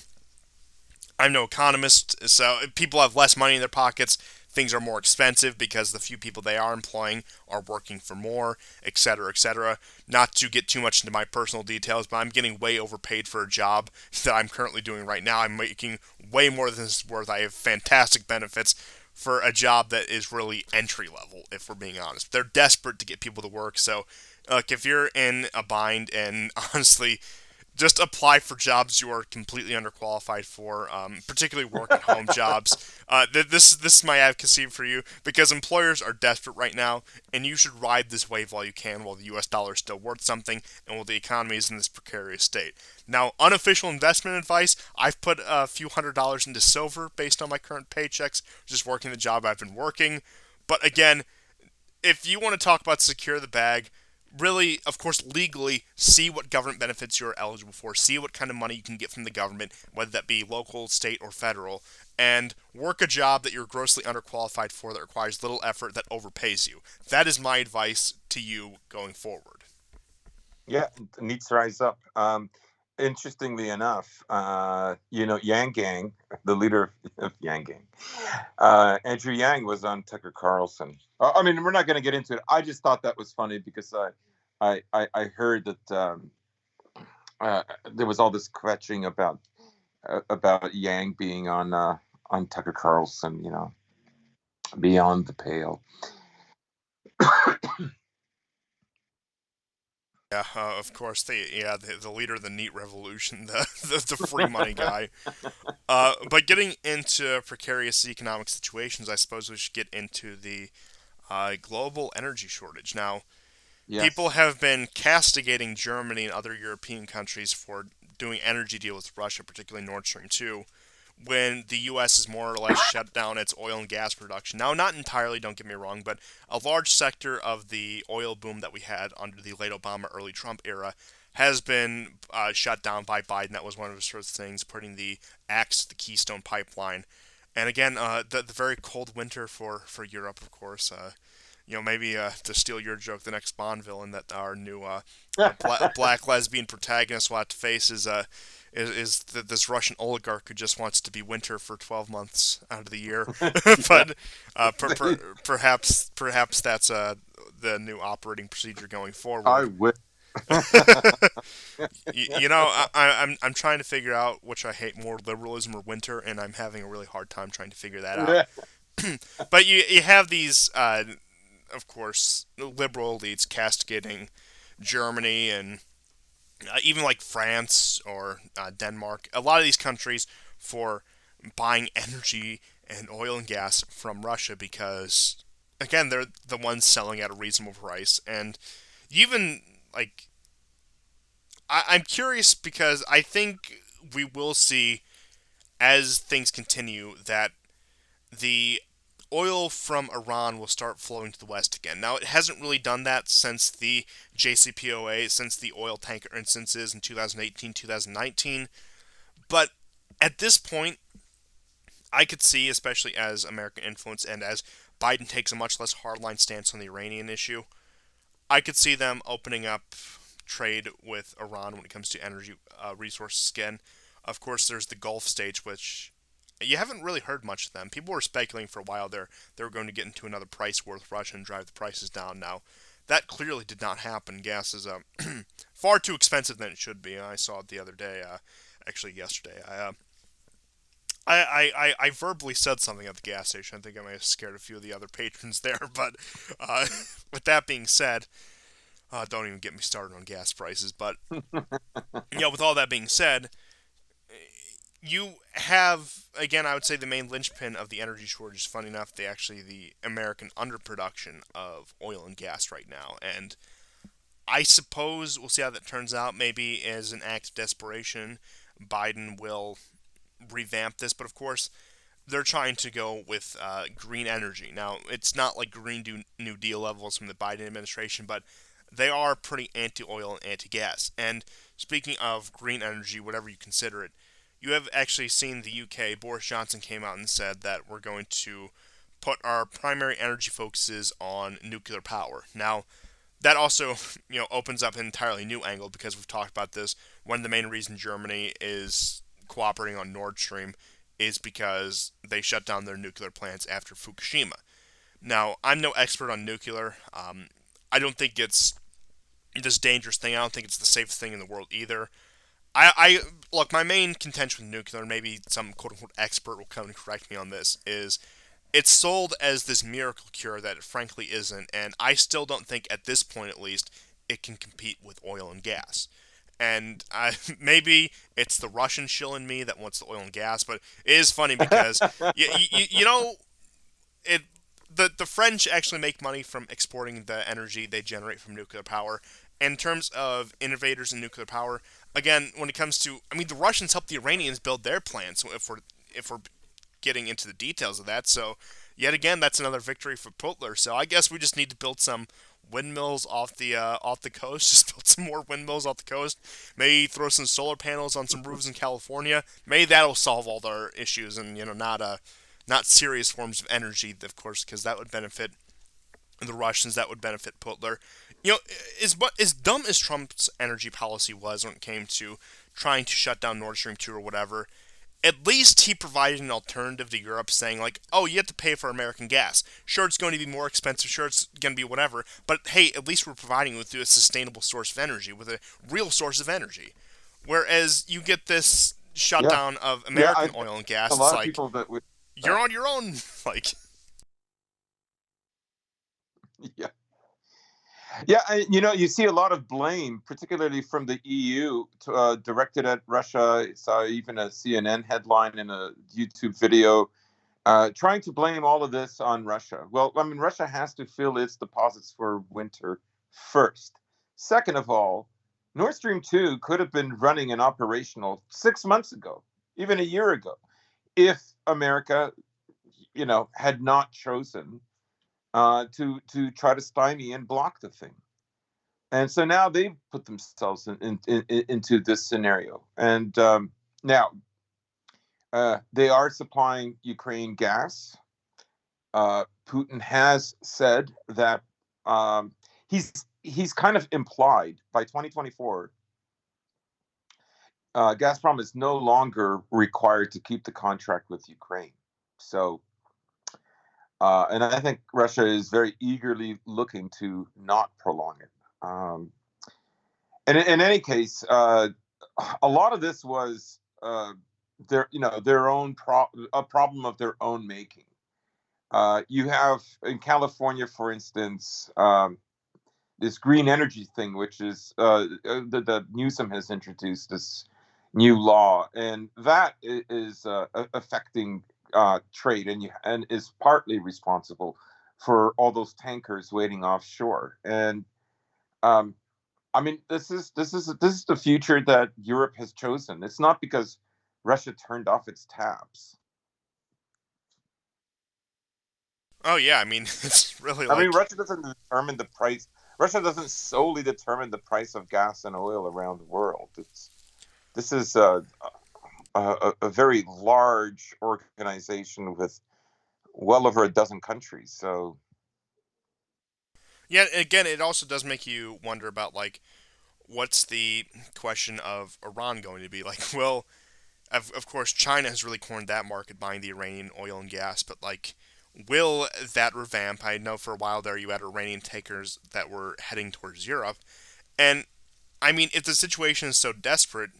I'm no economist, so if people have less money in their pockets, things are more expensive because the few people they are employing are working for more, etc., etc. Not to get too much into my personal details, but I'm getting way overpaid for a job that I'm currently doing right now. I'm making way more than this is worth. I have fantastic benefits for a job that is really entry level, if we're being honest. They're desperate to get people to work, so if you're in a bind and honestly just apply for jobs you are completely underqualified for, particularly work at home jobs. This is my advocacy for you, because employers are desperate right now, and you should ride this wave while you can, while the U.S. dollar is still worth something, and while the economy is in this precarious state. Now, unofficial investment advice: I've put a few $100s into silver based on my current paychecks, just working the job I've been working. But again, if you want to talk about secure the bag, really, of course, legally, see what government benefits you're eligible for, see what kind of money you can get from the government, whether that be local, state, or federal, and work a job that you're grossly underqualified for, that requires little effort, that overpays you. That is my advice to you going forward. Yeah, it needs to rise up. Interestingly enough, Yang Gang, the leader of Yang Gang, Andrew Yang, was on Tucker Carlson. I mean, we're not going to get into it. I just thought that was funny because I heard that there was all this kvetching about Yang being on Tucker Carlson, beyond the pale. Yeah, of course, the leader of the neat revolution, the free money guy. But getting into precarious economic situations, I suppose we should get into the global energy shortage. Now, people Yes. have been castigating Germany and other European countries for doing energy deals with Russia, particularly Nord Stream 2, when the U.S. has more or less shut down its oil and gas production. Now, not entirely, don't get me wrong, but a large sector of the oil boom that we had under the late Obama, early Trump era has been shut down by Biden. That was one of his first things, putting the axe to the Keystone Pipeline. And again, the very cold winter for Europe, of course. Maybe to steal your joke, the next Bond villain that our new black lesbian protagonist will have to face is this Russian oligarch who just wants to be winter for 12 months out of the year. Yeah. But perhaps that's the new operating procedure going I forward. wish. I'm trying to figure out which I hate more, liberalism or winter, and I'm having a really hard time trying to figure that out. But you have these, of course, liberal elites castigating Germany and even like France or Denmark, a lot of these countries for buying energy and oil and gas from Russia because, again, they're the ones selling at a reasonable price. And even, like, I'm curious because I think we will see, as things continue, that the oil from Iran will start flowing to the west again. Now, it hasn't really done that since the JCPOA, since the oil tanker instances in 2018, 2019. But at this point, I could see, especially as American influence and as Biden takes a much less hardline stance on the Iranian issue, I could see them opening up trade with Iran when it comes to energy resources again. Of course, there's the Gulf states, which you haven't really heard much of them. People were speculating for a while there they were going to get into another price war with Russia and drive the prices down. Now, that clearly did not happen. Gas is far too expensive than it should be. I saw it the other day, actually yesterday. I verbally said something at the gas station. I think I may have scared a few of the other patrons there. But with that being said, don't even get me started on gas prices. But yeah, with all that being said, you have, again, I would say the main linchpin of the energy shortage is, funny enough, the American underproduction of oil and gas right now. And I suppose we'll see how that turns out. Maybe as an act of desperation, Biden will revamp this. But of course, they're trying to go with green energy. Now, it's not like Green New Deal levels from the Biden administration, but they are pretty anti-oil and anti-gas. And speaking of green energy, whatever you consider it, you have actually seen the UK. Boris Johnson came out and said that we're going to put our primary energy focuses on nuclear power. Now, that also, opens up an entirely new angle because we've talked about this. One of the main reasons Germany is cooperating on Nord Stream is because they shut down their nuclear plants after Fukushima. Now, I'm no expert on nuclear. I don't think it's this dangerous thing. I don't think it's the safest thing in the world either. I look. My main contention with nuclear, maybe some quote unquote expert will come and correct me on this, is it's sold as this miracle cure that it frankly isn't, and I still don't think at this point at least it can compete with oil and gas. And maybe it's the Russian shill in me that wants the oil and gas, but it is funny because you know it. The French actually make money from exporting the energy they generate from nuclear power. In terms of innovators in nuclear power, again, when it comes to, I mean, the Russians helped the Iranians build their plants. If we're getting into the details of that, so yet again, that's another victory for Putler. So I guess we just need to build some windmills off the coast. Just build some more windmills off the coast. Maybe throw some solar panels on some roofs in California. Maybe that'll solve all their issues, and not serious forms of energy, of course, because that would benefit the Russians. That would benefit Putler. As dumb as Trump's energy policy was when it came to trying to shut down Nord Stream 2 or whatever, at least he provided an alternative to Europe, saying, like, oh, you have to pay for American gas. Sure, it's going to be more expensive. Sure, it's going to be whatever. But hey, at least we're providing with a sustainable source of energy, with a real source of energy. Whereas you get this Yeah, shutdown of yeah. American oil and A gas, it's lot of like, people that would. you're on your own. Like, Yeah. Yeah, you see a lot of blame, particularly from the EU, directed at Russia. I saw even a CNN headline in a YouTube video trying to blame all of this on Russia. Well, I mean, Russia has to fill its deposits for winter first. Second of all, Nord Stream 2 could have been running and operational 6 months ago, even a year ago, if America, had not chosen to try to stymie and block the thing. And so now they've put themselves into this scenario. And now they are supplying Ukraine gas. Putin has said that he's kind of implied by 2024, Gazprom is no longer required to keep the contract with Ukraine. So, and I think Russia is very eagerly looking to not prolong it. And in any case, a lot of this was their own a problem of their own making. You have in California, for instance, this green energy thing, which is the Newsom has introduced this new law, and that is affecting trade, and is partly responsible for all those tankers waiting offshore. And um, I mean, this is the future that Europe has chosen. It's not because Russia turned off its taps. Oh yeah, I mean it's really I mean, like Russia doesn't determine the price. Russia doesn't solely determine the price of gas and oil around the world. This is a very large organization with well over a dozen countries. So yeah. Again, it also does make you wonder about like what's the question of Iran going to be like? Well, of course, China has really cornered that market buying the Iranian oil and gas, but like, will that revamp? I know for a while there you had Iranian tankers that were heading towards Europe, and I mean, if the situation is so desperate,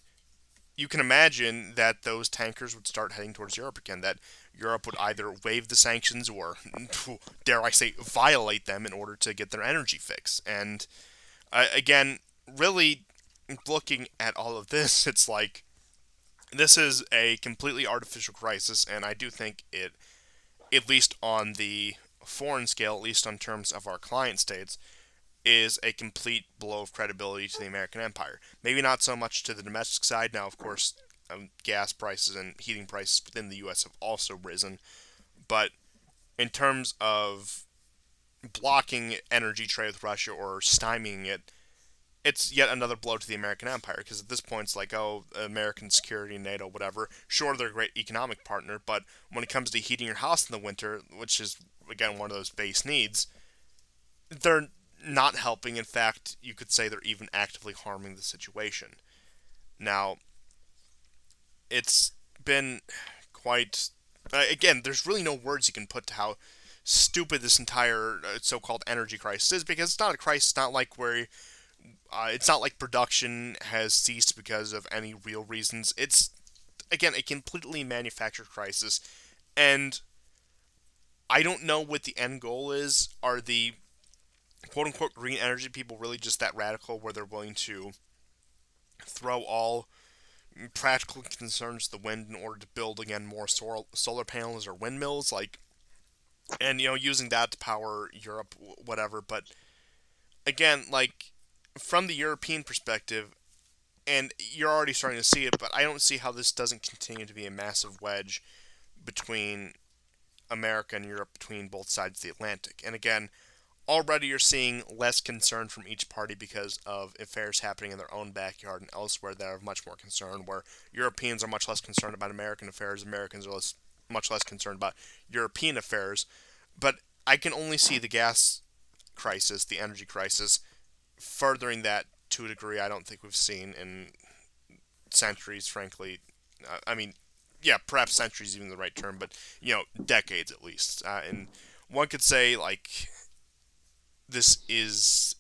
you can imagine that those tankers would start heading towards Europe again. That Europe would either waive the sanctions or, dare I say, violate them in order to get their energy fix. And again, really looking at all of this, it's like this is a completely artificial crisis, and I do think it, at least on the foreign scale, at least on terms of our client states, is a complete blow of credibility to the American empire. Maybe not so much to the domestic side. Now, of course, gas prices and heating prices within the U.S. have also risen. But in terms of blocking energy trade with Russia or stymieing it, it's yet another blow to the American empire. Because at this point, it's like, oh, American security, NATO, whatever. Sure, they're a great economic partner, but when it comes to heating your house in the winter, which is, again, one of those base needs, they're not helping. In fact, you could say they're even actively harming the situation. Now, it's been quite. Again, there's really no words you can put to how stupid this entire so-called energy crisis is, because it's not a crisis. It's not like where it's not like production has ceased because of any real reasons. It's again a completely manufactured crisis, and I don't know what the end goal is. Are the quote unquote green energy people really just that radical where they're willing to throw all practical concerns to the wind in order to build again more solar panels or windmills, like, and using that to power Europe, whatever. But again, like, from the European perspective, and you're already starting to see it, but I don't see how this doesn't continue to be a massive wedge between America and Europe, between both sides of the Atlantic. And again, already you're seeing less concern from each party because of affairs happening in their own backyard and elsewhere that are much more concerned, where Europeans are much less concerned about American affairs, Americans are much less concerned about European affairs. But I can only see the gas crisis, the energy crisis, furthering that to a degree I don't think we've seen in centuries, frankly. I mean, yeah, perhaps centuries is even the right term, but, decades at least. And one could say, like, this is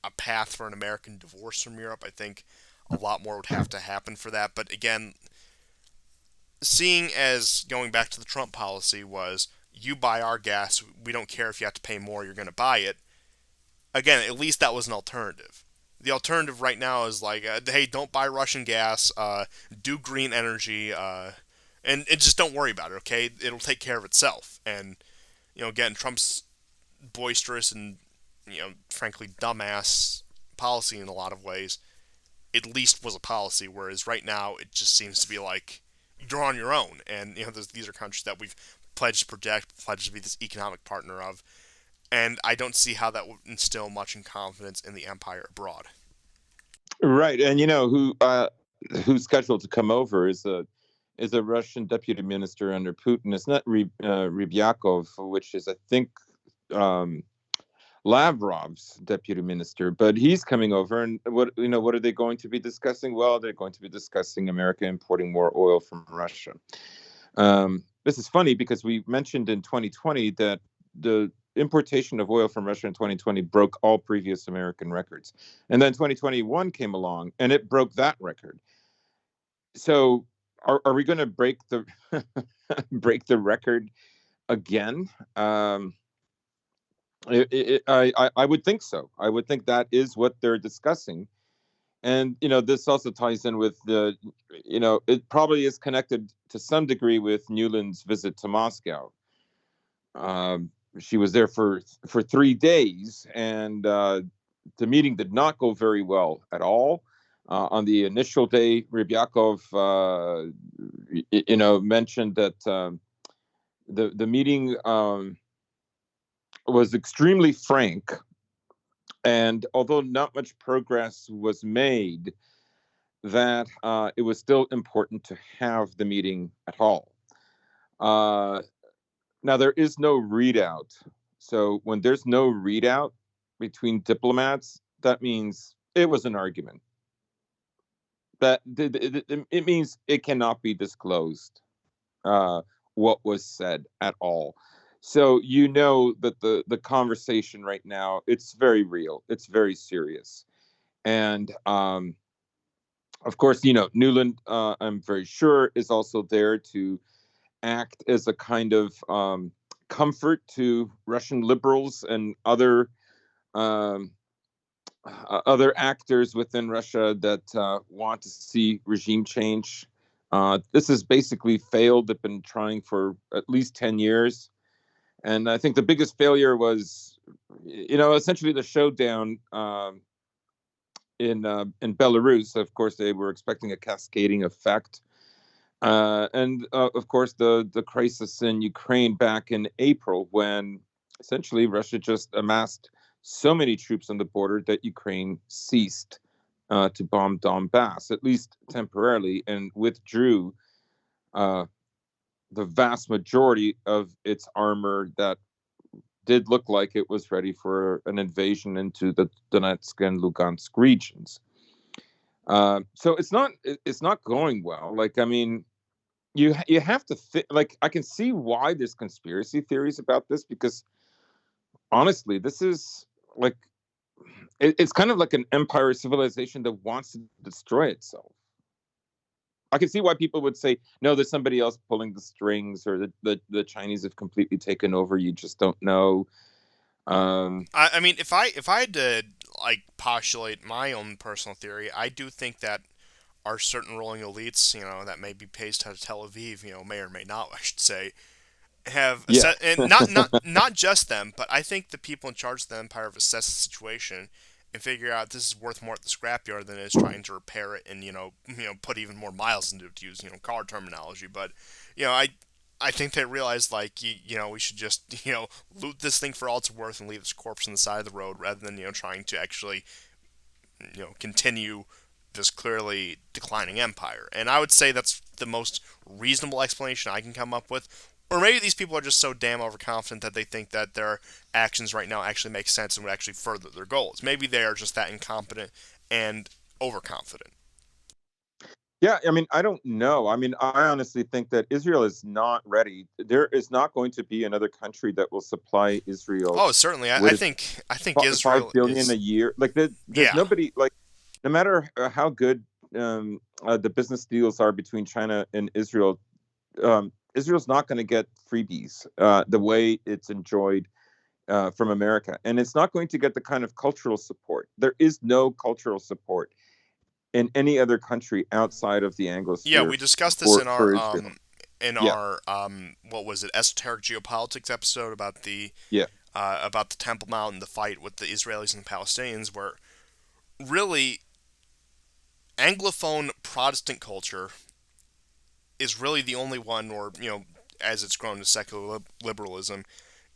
a path for an American divorce from Europe. I think a lot more would have to happen for that. But again, seeing as going back to the Trump policy was you buy our gas, we don't care if you have to pay more, you're going to buy it. Again, at least that was an alternative. The alternative right now is like, hey, don't buy Russian gas, do green energy, and just don't worry about it, okay? It'll take care of itself. And, again, Trump's boisterous and frankly dumbass policy in a lot of ways at least was a policy, whereas right now it just seems to be like you're on your own. And these are countries that we've pledged to protect, pledged to be this economic partner of, and I don't see how that would instill much in confidence in the empire abroad. Right, and who's scheduled to come over is a Russian deputy minister under Putin. It's not Rybyakov, which is I think um, Lavrov's deputy minister, but he's coming over. And what are they going to be discussing? Well, they're going to be discussing America importing more oil from Russia. This is funny because we mentioned in 2020 that the importation of oil from Russia in 2020 broke all previous American records. And then 2021 came along and it broke that record. So are we going to break the break the record again? I would think so. I would think that is what they're discussing. And this also ties in with it probably is connected to some degree with Newland's visit to Moscow. She was there for 3 days, and the meeting did not go very well at all. On the initial day, Rybyakov, mentioned that the meeting was extremely frank, and although not much progress was made, that it was still important to have the meeting at all. Now, there is no readout. So when there's no readout between diplomats, that means it was an argument. That it means it cannot be disclosed what was said at all. So that the conversation right now, it's very real. It's very serious. And of course, Newland, I'm very sure, is also there to act as a kind of comfort to Russian liberals and um, other actors within Russia that want to see regime change. This has basically failed. They've been trying for at least 10 years. And I think the biggest failure was, essentially the showdown in Belarus. Of course, they were expecting a cascading effect. And of course, the crisis in Ukraine back in April, when essentially Russia just amassed so many troops on the border that Ukraine ceased to bomb Donbass, at least temporarily, and withdrew uh, the vast majority of its armor that did look like it was ready for an invasion into the Donetsk and Lugansk regions. So it's not going well. Like, I mean, you have to like, I can see why there's conspiracy theories about this, because honestly, this is like it's kind of like an empire civilization that wants to destroy itself. I can see why people would say, no, there's somebody else pulling the strings, or the Chinese have completely taken over. You just don't know. um I mean, if I had to like postulate my own personal theory, I do think that our certain ruling elites, that may be based out of Tel Aviv, may or may not, I should say, have yeah. assessed, and not just them, but I think the people in charge of the empire have assessed the situation and figure out this is worth more at the scrapyard than it is trying to repair it and put even more miles into it, to use car terminology. But I think they realized, like, we should just loot this thing for all it's worth and leave its corpse on the side of the road, rather than trying to actually continue this clearly declining empire. And I would say that's the most reasonable explanation I can come up with. Or maybe these people are just so damn overconfident that they think that their actions right now actually make sense and would actually further their goals. Maybe they are just that incompetent and overconfident. Yeah, I mean, I don't know. I mean, I honestly think that Israel is not ready. There is not going to be another country that will supply Israel Oh, certainly. I with think I think 5 Israel billion a is. year. Like, there's Yeah. nobody, like, no matter how good the business deals are between China and Israel. Israel's not going to get freebies the way it's enjoyed from America, and it's not going to get the kind of cultural support. There is no cultural support in any other country outside of the Yeah, Anglosphere we discussed this for Israel. in Yeah, our what was it, esoteric geopolitics episode yeah, about the Temple Mount and the fight with the Israelis and the Palestinians, where really Anglophone Protestant culture is really the only one, or as it's grown to secular liberalism,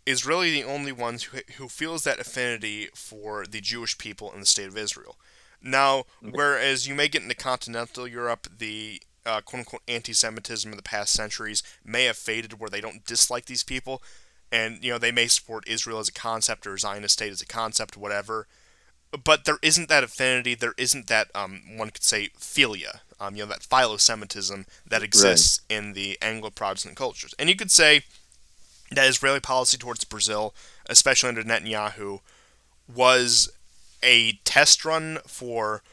is really the only one who feels that affinity for the Jewish people in the state of Israel. Now, whereas you may get into continental Europe, the quote unquote anti Semitism of the past centuries may have faded where they don't dislike these people, and they may support Israel as a concept or Zionist state as a concept, whatever. But there isn't that affinity. There isn't that one could say philia. That philo-Semitism that Right. exists in the Anglo-Protestant cultures. And you could say that Israeli policy towards Brazil, especially under Netanyahu, was a test run for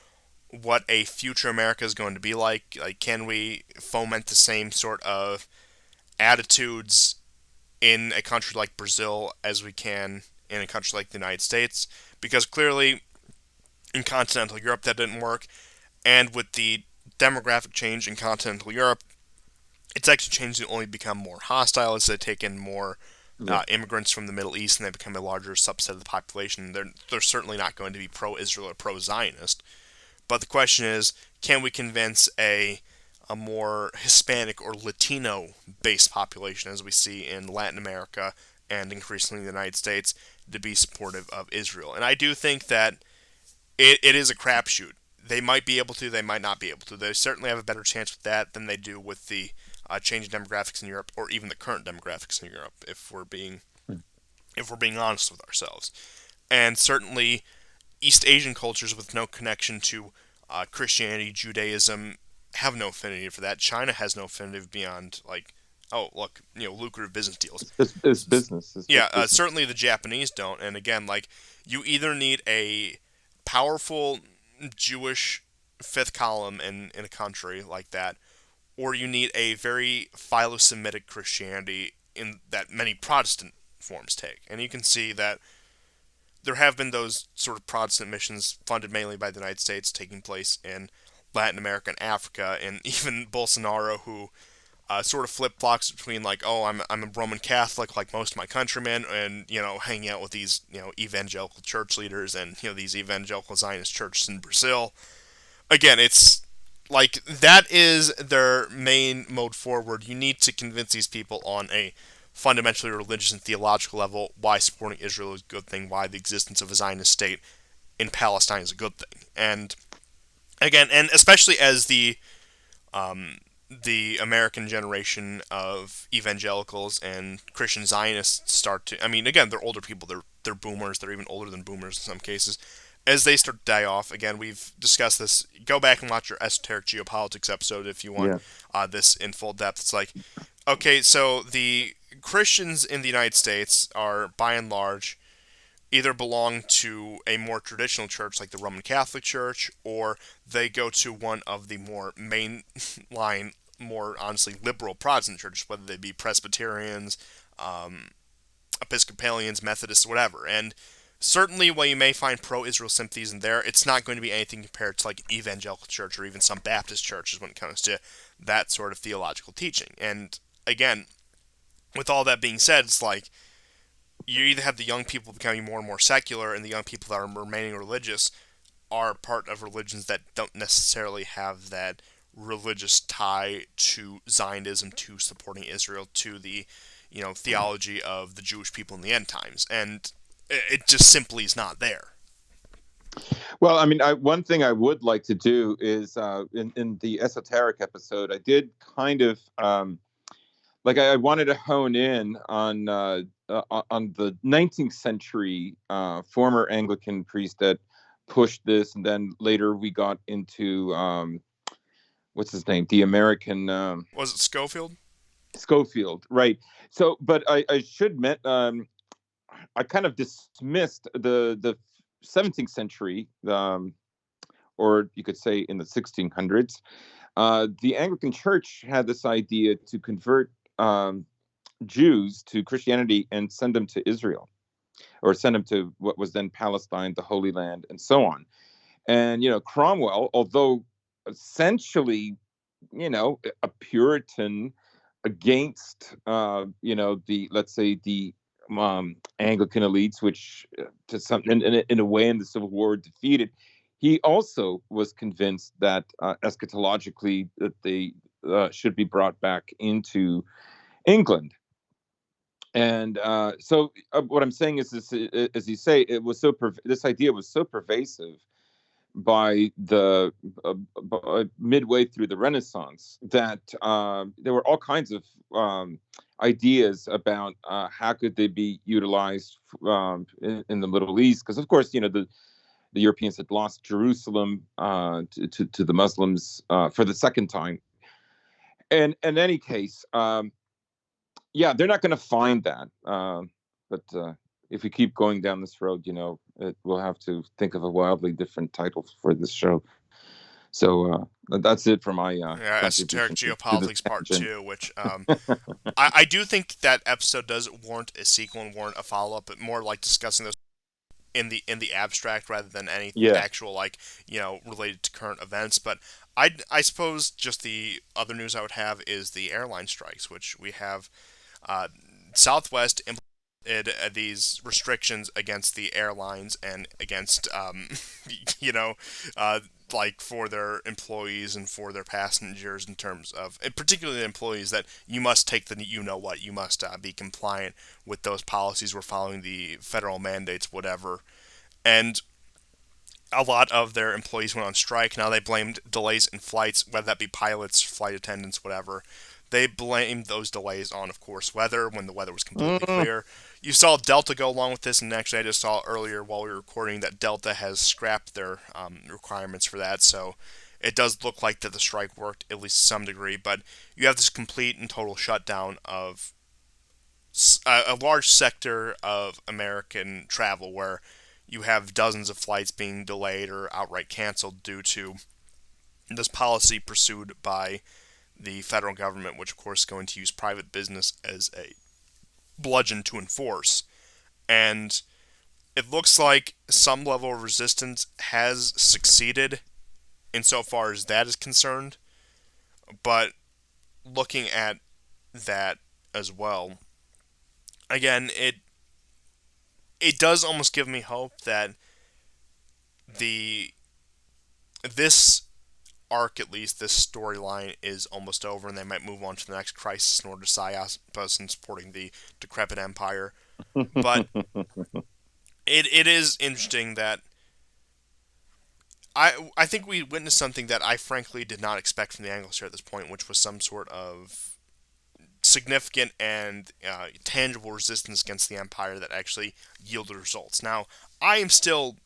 what a future America is going to be like. Like, can we foment the same sort of attitudes in a country like Brazil as we can in a country like the United States? Because clearly, in continental Europe, that didn't work. And with the demographic change in continental Europe, it's actually changed to only become more hostile as they take in more Yeah. immigrants from the Middle East and they become a larger subset of the population. They're certainly not going to be pro-Israel or pro-Zionist. But the question is, can we convince a more Hispanic or Latino based population, as we see in Latin America and increasingly in the United States, to be supportive of Israel? And I do think that it is a crapshoot. They might be able to, they might not be able to. They certainly have a better chance with that than they do with the changing demographics in Europe, or even the current demographics in Europe, if we're being honest with ourselves. And certainly, East Asian cultures with no connection to Christianity, Judaism, have no affinity for that. China has no affinity beyond like, oh look, lucrative business deals. It's business. It's Yeah, just business. certainly the Japanese don't. And again, like, you either need a powerful Jewish fifth column in a country like that, or you need a very philo-Semitic Christianity in that many Protestant forms take. And you can see that there have been those sort of Protestant missions funded mainly by the United States taking place in Latin America and Africa, and even Bolsonaro, who sort of flip flops between like, oh, I'm a Roman Catholic like most of my countrymen, and hanging out with these evangelical church leaders and these evangelical Zionist churches in Brazil. Again, it's like that is their main mode forward. You need to convince these people on a fundamentally religious and theological level why supporting Israel is a good thing, why the existence of a Zionist state in Palestine is a good thing. And again, and especially as the American generation of evangelicals and Christian Zionists start to, I mean, again, they're older people, they're boomers, they're even older than boomers in some cases. As they start to die off, again, we've discussed this. Go back and watch our esoteric geopolitics episode if you want Yeah. this in full depth. It's like, okay, so the Christians in the United States are, by and large, either belong to a more traditional church like the Roman Catholic Church, or they go to one of the more mainline, more honestly liberal Protestant churches, whether they be Presbyterians, um, Episcopalians, Methodists, whatever. And certainly, while you may find pro-Israel sympathies in there, it's not going to be anything compared to like an evangelical church or even some Baptist churches when it comes to that sort of theological teaching. And again, with all that being said, it's like you either have the young people becoming more and more secular, and the young people that are remaining religious are part of religions that don't necessarily have that religious tie to Zionism, to supporting Israel, to the theology of the Jewish people in the end times, and it just simply is not there. Well, I mean, one thing I would like to do is in the esoteric episode, I did kind of like I wanted to hone in on the 19th century former Anglican priest that pushed this, and then later we got into what's his name, the American Was it Schofield? Schofield, right? So, but I should admit, I kind of dismissed the 17th century, or you could say in the 1600s. The Anglican Church had this idea to convert Jews to Christianity and send them to Israel, or send them to what was then Palestine, the Holy Land, and so on. And Cromwell, although essentially a Puritan against the, let's say, the Anglican elites, which to some in a way in the Civil War defeated. He also was convinced that eschatologically that they should be brought back into England. And so what I'm saying is this, as you say, it was this idea was so pervasive by the midway through the Renaissance that there were all kinds of ideas about how could they be utilized in the Middle East, because of course the Europeans had lost Jerusalem to the Muslims for the second time. And in any case, yeah, they're not going to find that. But if we keep going down this road, we'll have to think of a wildly different title for this show. So that's it for my Yeah, Esoteric contribution to the Geopolitics Part tangent. 2, which I do think that episode does warrant a sequel and warrant a follow up, but more like discussing those in the abstract rather than any Yeah. actual related to current events. But I suppose just the other news I would have is the airline strikes, which we have uh, Southwest implemented these restrictions against the airlines and against you know like for their employees and for their passengers in terms of, and particularly the employees, that you must take the you must be compliant with those policies. We're following the federal mandates, whatever. And a lot of their employees went on strike. Now they blamed delays in flights, whether that be pilots, flight attendants, whatever. They blamed those delays on, of course, weather, when the weather was completely Mm. clear. You saw Delta go along with this, and actually I just saw earlier while we were recording that Delta has scrapped their requirements for that, so it does look like that the strike worked at least to some degree, but you have this complete and total shutdown of a large sector of American travel where you have dozens of flights being delayed or outright canceled due to this policy pursued by the federal government, which of course is going to use private business as a bludgeon to enforce. And it looks like some level of resistance has succeeded insofar as that is concerned, but looking at that as well, again, it does almost give me hope that the this arc, at least this storyline, is almost over, and they might move on to the next crisis in order to Psyos and supporting the decrepit empire. But it is interesting that I think we witnessed something that I frankly did not expect from the Anglos here at this point, which was some sort of significant and tangible resistance against the empire that actually yielded results. Now, I am still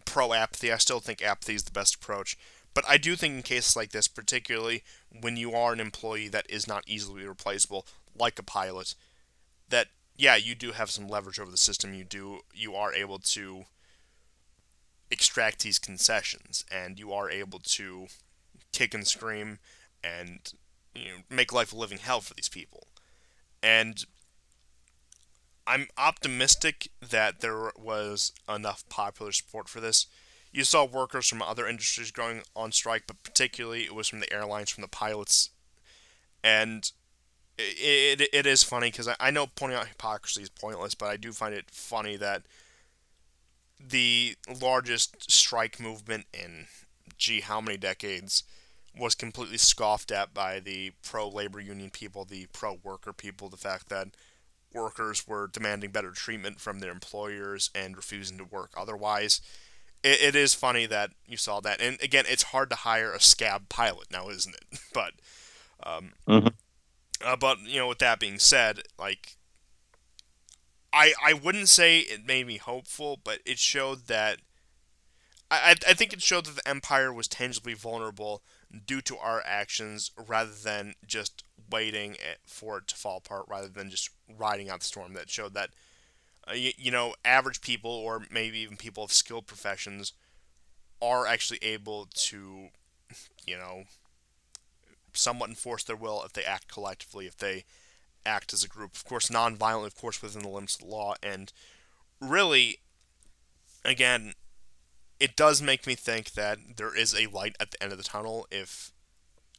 pro apathy. I still think apathy is the best approach. But I do think in cases like this, particularly when you are an employee that is not easily replaceable, like a pilot, that yeah, you do have some leverage over the system. You are able to extract these concessions, and you are able to kick and scream and make life a living hell for these people. And I'm optimistic that there was enough popular support for this. You saw workers from other industries going on strike, but particularly it was from the airlines, from the pilots. And it is funny because I know pointing out hypocrisy is pointless, but I do find it funny that the largest strike movement in, gee, how many decades, was completely scoffed at by the pro labor union people, the pro worker people, the fact that workers were demanding better treatment from their employers and refusing to work otherwise. It is funny that you saw that. And again, it's hard to hire a scab pilot now, isn't it? Um, Mhm. but with that being said, like I wouldn't say it made me hopeful, but it showed that I think it showed that the Empire was tangibly vulnerable due to our actions, rather than just waiting for it to fall apart, rather than just riding out the storm. That showed that average people, or maybe even people of skilled professions, are actually able to you know somewhat enforce their will if they act collectively, if they act as a group. Of course, non-violently, of course, within the limits of the law. And really, again, it does make me think that there is a light at the end of the tunnel. If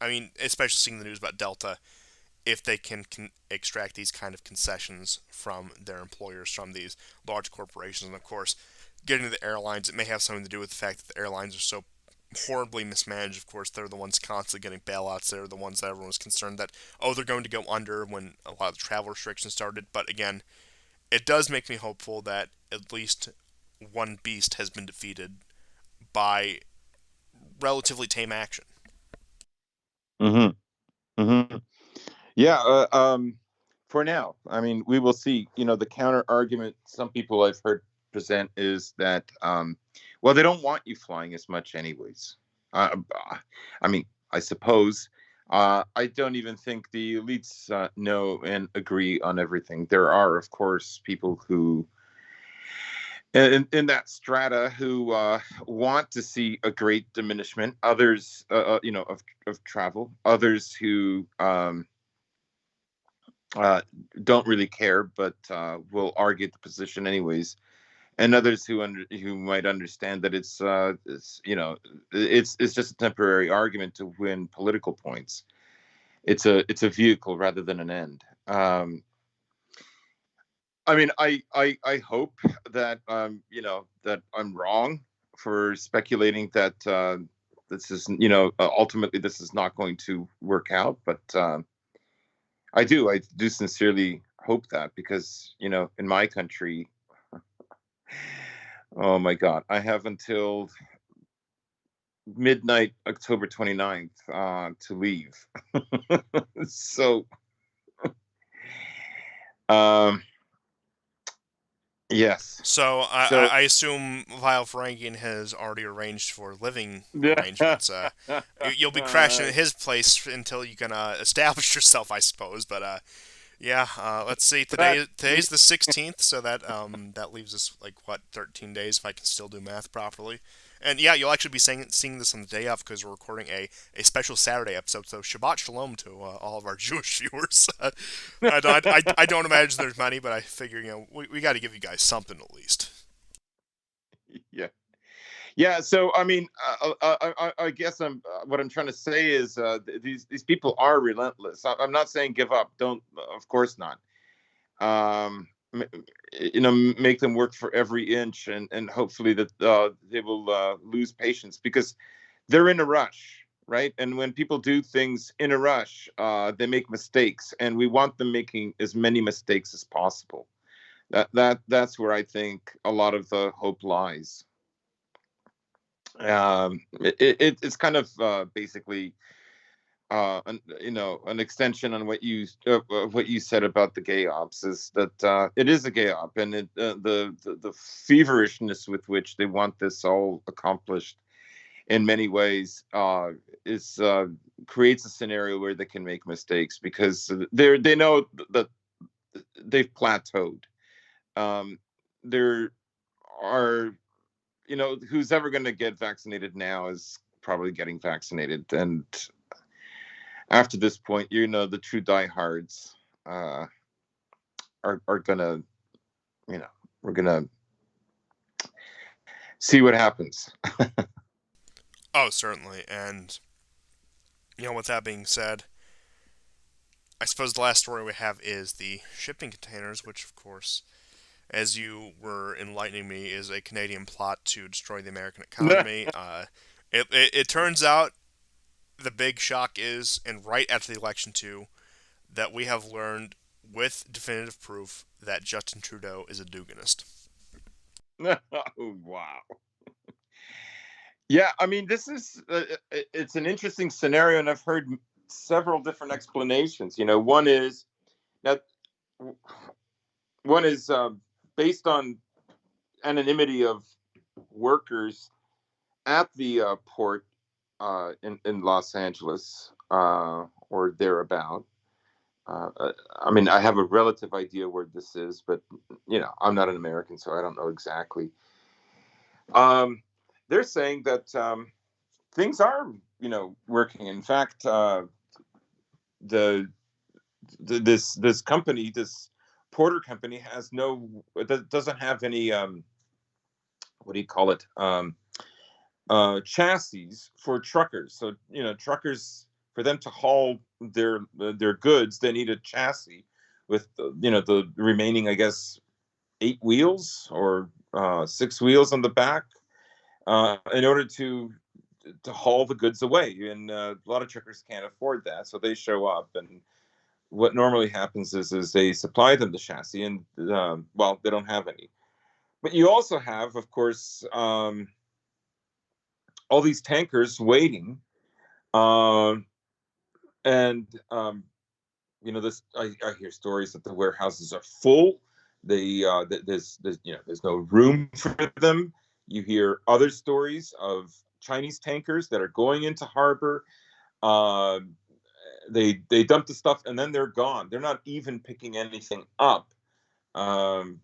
I mean, especially seeing the news about Delta, if they can extract these kind of concessions from their employers, from these large corporations, and of course, getting to the airlines, it may have something to do with the fact that the airlines are so horribly mismanaged. Of course, they're the ones constantly getting bailouts. They're the ones that everyone was concerned that, oh, they're going to go under when a lot of the travel restrictions started. But again, it does make me hopeful that at least one beast has been defeated by relatively tame action. Hmm. Hmm. Yeah. For now, I mean, we will see. The counter argument some people I've heard present is that, well, they don't want you flying as much, anyways. I mean, I suppose. I don't even think the elites know and agree on everything. There are, of course, people who in that strata who want to see a great diminishment. Others, of travel. Others who uh, don't really care, but will argue the position anyways. And others who might understand that it's just a temporary argument to win political points. It's a vehicle rather than an end. I mean, I hope that that I'm wrong for speculating that this is ultimately this is not going to work out, but I do sincerely hope that, because in my country, oh my God, I have until midnight October 29th to leave. So um yes. So So I assume Vile Ferengian has already arranged for living yeah. arrangements. You'll be crashing at his place until you can establish yourself, I suppose. But yeah, let's see. That Today's the 16th, so that leaves us like what 13 days if I can still do math properly. And yeah, you'll actually be seeing this on the day off because we're recording a special Saturday episode. So Shabbat Shalom to all of our Jewish viewers. I don't imagine there's many, but I figure we got to give you guys something at least. yeah. Yeah, so I mean, I guess what I'm trying to say is these people are relentless. I'm not saying give up. Don't, of course not. Make them work for every inch, and hopefully that they will lose patience, because they're in a rush, right? And when people do things in a rush, they make mistakes, and we want them making as many mistakes as possible. That's where I think a lot of the hope lies. It's kind of basically an extension on what you said about the gay ops, is that it is a gay op, and the feverishness with which they want this all accomplished in many ways is creates a scenario where they can make mistakes, because they know that they've plateaued. um, there are who's ever going to get vaccinated now is probably getting vaccinated, and after this point, the true diehards uh, are gonna, we're gonna see what happens. Oh, certainly. And with that being said, I suppose the last story we have is the shipping containers, which of course, as you were enlightening me, is a Canadian plot to destroy the American economy. It turns out the big shock is, and right after the election too, that we have learned with definitive proof that Justin Trudeau is a Duganist. Oh, wow. Yeah, I mean, this is it's an interesting scenario, and I've heard several different explanations. That one is based on anonymity of workers at the port in Los Angeles or thereabout. I mean, I have a relative idea where this is, but I'm not an American, so I don't know exactly. Um, they're saying that things are, working. In fact, the, this company, this Porter company, has doesn't have any what do you call it, chassis for truckers. So truckers, for them to haul their goods, they need a chassis with the remaining, I guess, 8 wheels or 6 wheels on the back in order to to haul the goods away, and a lot of truckers can't afford that, so they show up, and what normally happens is they supply them the chassis, and well, they don't have any. But you also have, of course, all these tankers waiting, um, and this I hear stories that the warehouses are full. There's no room for them. You hear other stories of Chinese tankers that are going into harbor. Uh, they dump the stuff and then they're gone. They're not even picking anything up. Um,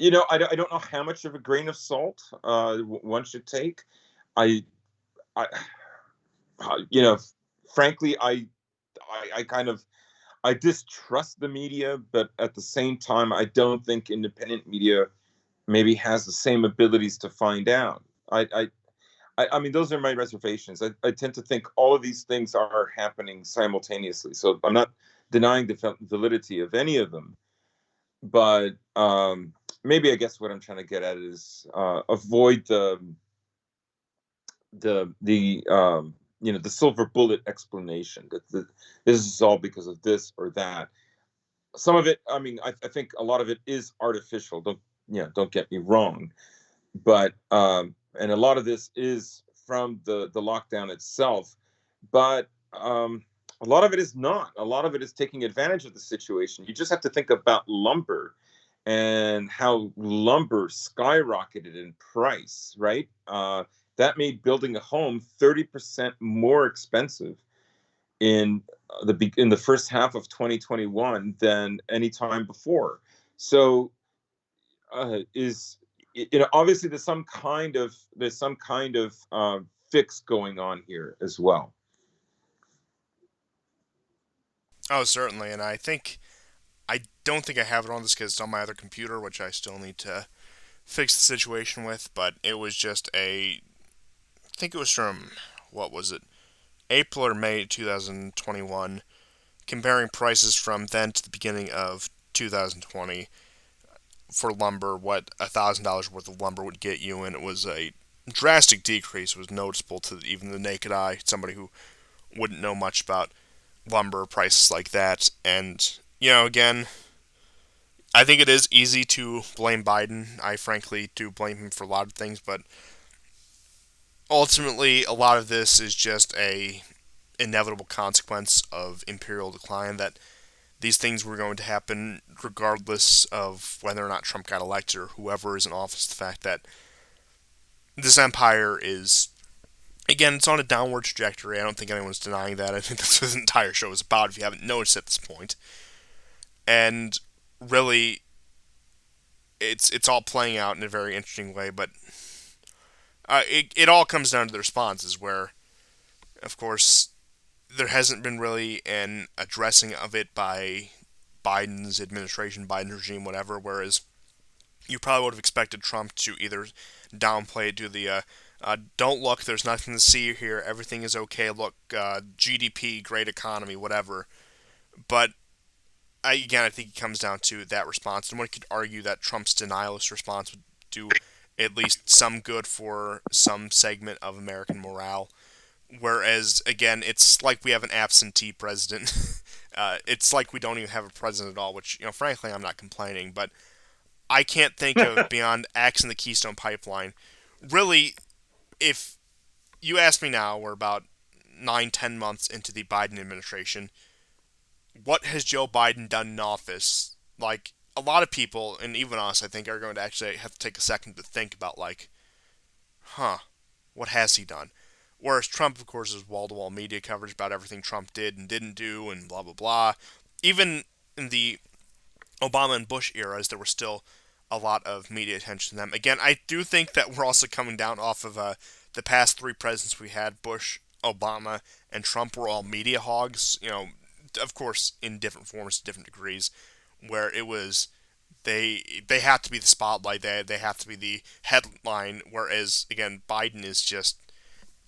I don't know how much of a grain of salt one should take. I, I, frankly, I kind of I distrust the media, but at the same time, I don't think independent media maybe has the same abilities to find out. I mean, those are my reservations. I tend to think all of these things are happening simultaneously. So I'm not denying the validity of any of them, but maybe I guess what I'm trying to get at is avoid the silver bullet explanation that this is all because of this or that. Some of it, I mean, I think a lot of it is artificial. Don't get me wrong, but and a lot of this is from the lockdown itself, but a lot of it is not. A lot of it is taking advantage of the situation. You just have to think about lumber and how lumber skyrocketed in price, right? That made building a home 30% more expensive in in the first half of 2021 than any time before. So is obviously there's some kind of fix going on here as well. Oh, certainly, and I don't think I have it on this because it's on my other computer, which I still need to fix the situation with. But it was just I think it was from what was it, April or May 2021, comparing prices from then to the beginning of 2020 for lumber, what $1,000 worth of lumber would get you, and it was a drastic decrease. It was noticeable to even the naked eye, somebody who wouldn't know much about lumber prices like that. And again, I think it is easy to blame Biden. I frankly do blame him for a lot of things, but ultimately, a lot of this is just a inevitable consequence of imperial decline. That these things were going to happen regardless of whether or not Trump got elected or whoever is in office. The fact that this empire is, again, it's on a downward trajectory. I don't think anyone's denying that. I think that's what this entire show is about, if you haven't noticed at this point. And really, it's all playing out in a very interesting way, but it all comes down to the responses, where, of course, there hasn't been really an addressing of it by Biden's administration, Biden's regime, whatever. Whereas you probably would have expected Trump to either downplay it to the don't look, there's nothing to see here, everything is okay, look, GDP, great economy, whatever. But again, I think it comes down to that response. And one could argue that Trump's denialist response would do at least some good for some segment of American morale. Whereas, again, it's like we have an absentee president. It's like we don't even have a president at all, which, frankly, I'm not complaining. But I can't think of, beyond axing the Keystone Pipeline, really, if you ask me now, we're about 9, 10 months into the Biden administration, what has Joe Biden done in office? Like, a lot of people, and even us, I think, are going to actually have to take a second to think about, like, huh, what has he done? Whereas Trump, of course, is wall-to-wall media coverage about everything Trump did and didn't do and blah, blah, blah. Even in the Obama and Bush eras, there was still a lot of media attention to them. Again, I do think that we're also coming down off of the past three presidents we had. Bush, Obama, and Trump were all media hogs, of course, in different forms, different degrees, where it was they have to be the spotlight, they have to be the headline, whereas, again, Biden is just,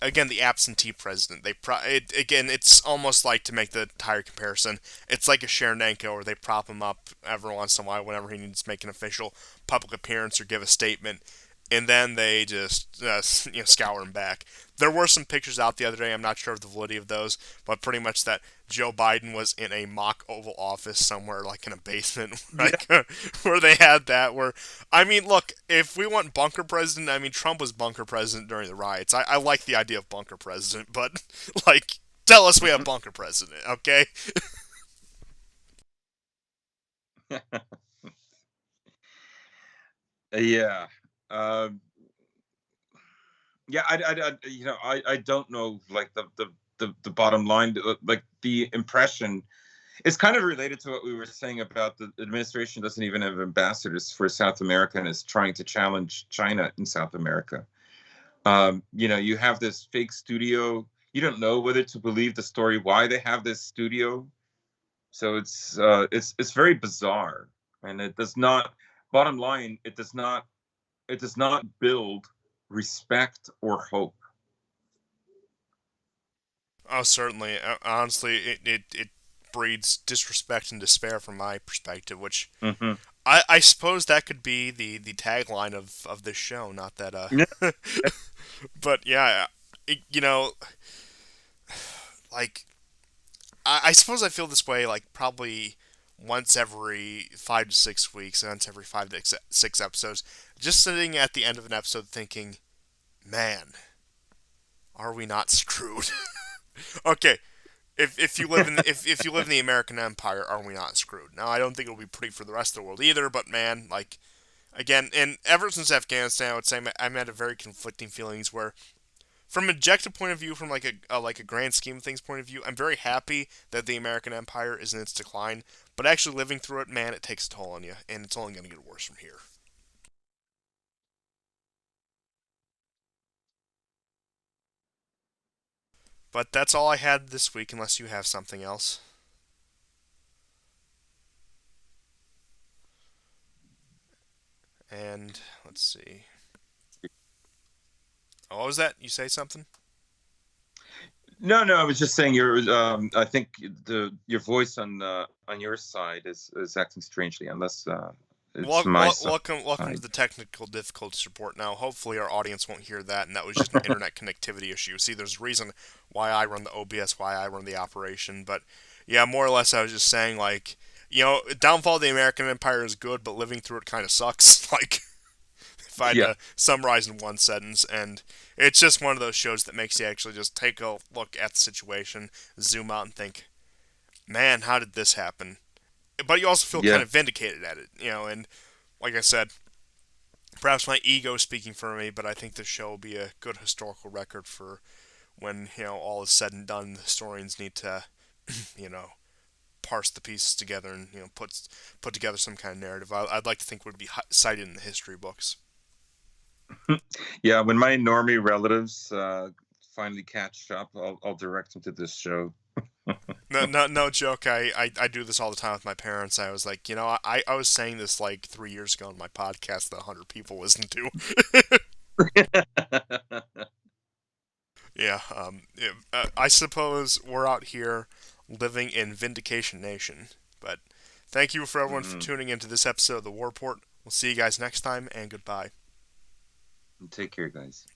again, the absentee president. Again, it's almost like, to make the entire comparison, it's like a Chernenko, where they prop him up every once in a while whenever he needs to make an official public appearance or give a statement. and then they just scour him back. There were some pictures out the other day. I'm not sure of the validity of those, but pretty much that Joe Biden was in a mock Oval Office somewhere, like in a basement, Yeah. like where they had that. Where I mean, look, if we want bunker president, I mean, Trump was bunker president during the riots. I like the idea of bunker president, but like, tell us we have bunker president, okay? Yeah. Um, yeah. I don't know, like the bottom line, like the impression. It's kind of related to what we were saying about the administration doesn't even have ambassadors for South America and is trying to challenge China in South America. You have this fake studio. You don't know whether to believe the story why they have this studio. So it's very bizarre, and it does not. Bottom line, it does not build respect or hope. Oh, certainly. Honestly, it breeds disrespect and despair from my perspective, which Hmm. I suppose that could be the tagline of this show. Not that Yeah. but yeah, you know, like I suppose I feel this way like probably once every 5 to 6 weeks, once every 5 to 6 episodes, just sitting at the end of an episode thinking, man, are we not screwed? Okay, if you live in if you live in the American Empire, are we not screwed? Now I don't think it'll be pretty for the rest of the world either, but man, like again, and ever since Afghanistan, I would say I'm at a very conflicting feelings where, from an objective point of view, from like a grand scheme of things point of view, I'm very happy that the American Empire is in its decline. But actually living through it, man, it takes a toll on you, and it's only going to get worse from here. But that's all I had this week, unless you have something else. And let's see. Oh, what was that? You say something? No, no, I was just saying I think your voice on your side is acting strangely, unless it's my Welcome to side. the technical difficulties report. Now, hopefully, our audience won't hear that, and that was just an internet connectivity issue. See, there's a reason why I run the OBS, why I run the operation. But yeah, more or less, I was just saying, like, downfall of the American Empire is good, but living through it kind of sucks. Like, if I had Yeah, to summarize in one sentence, and it's just one of those shows that makes you actually just take a look at the situation, zoom out, and think, man, how did this happen? But you also feel kind yeah, of vindicated at it, and like I said, perhaps my ego speaking for me, but I think this show will be a good historical record for when all is said and done. The historians need to, you know, parse the pieces together and put together some kind of narrative. I'd like to think would be cited in the history books. yeah. When my normie relatives finally catch up, I'll direct them to this show. No, no, no joke. I do this all the time with my parents. I was like, I was saying this like 3 years ago on my podcast that 100 people listen to. Yeah, I suppose we're out here living in Vindication Nation. But thank you for everyone for Mhm. tuning into this episode of the Warport. We'll see you guys next time, and goodbye. Take care, guys.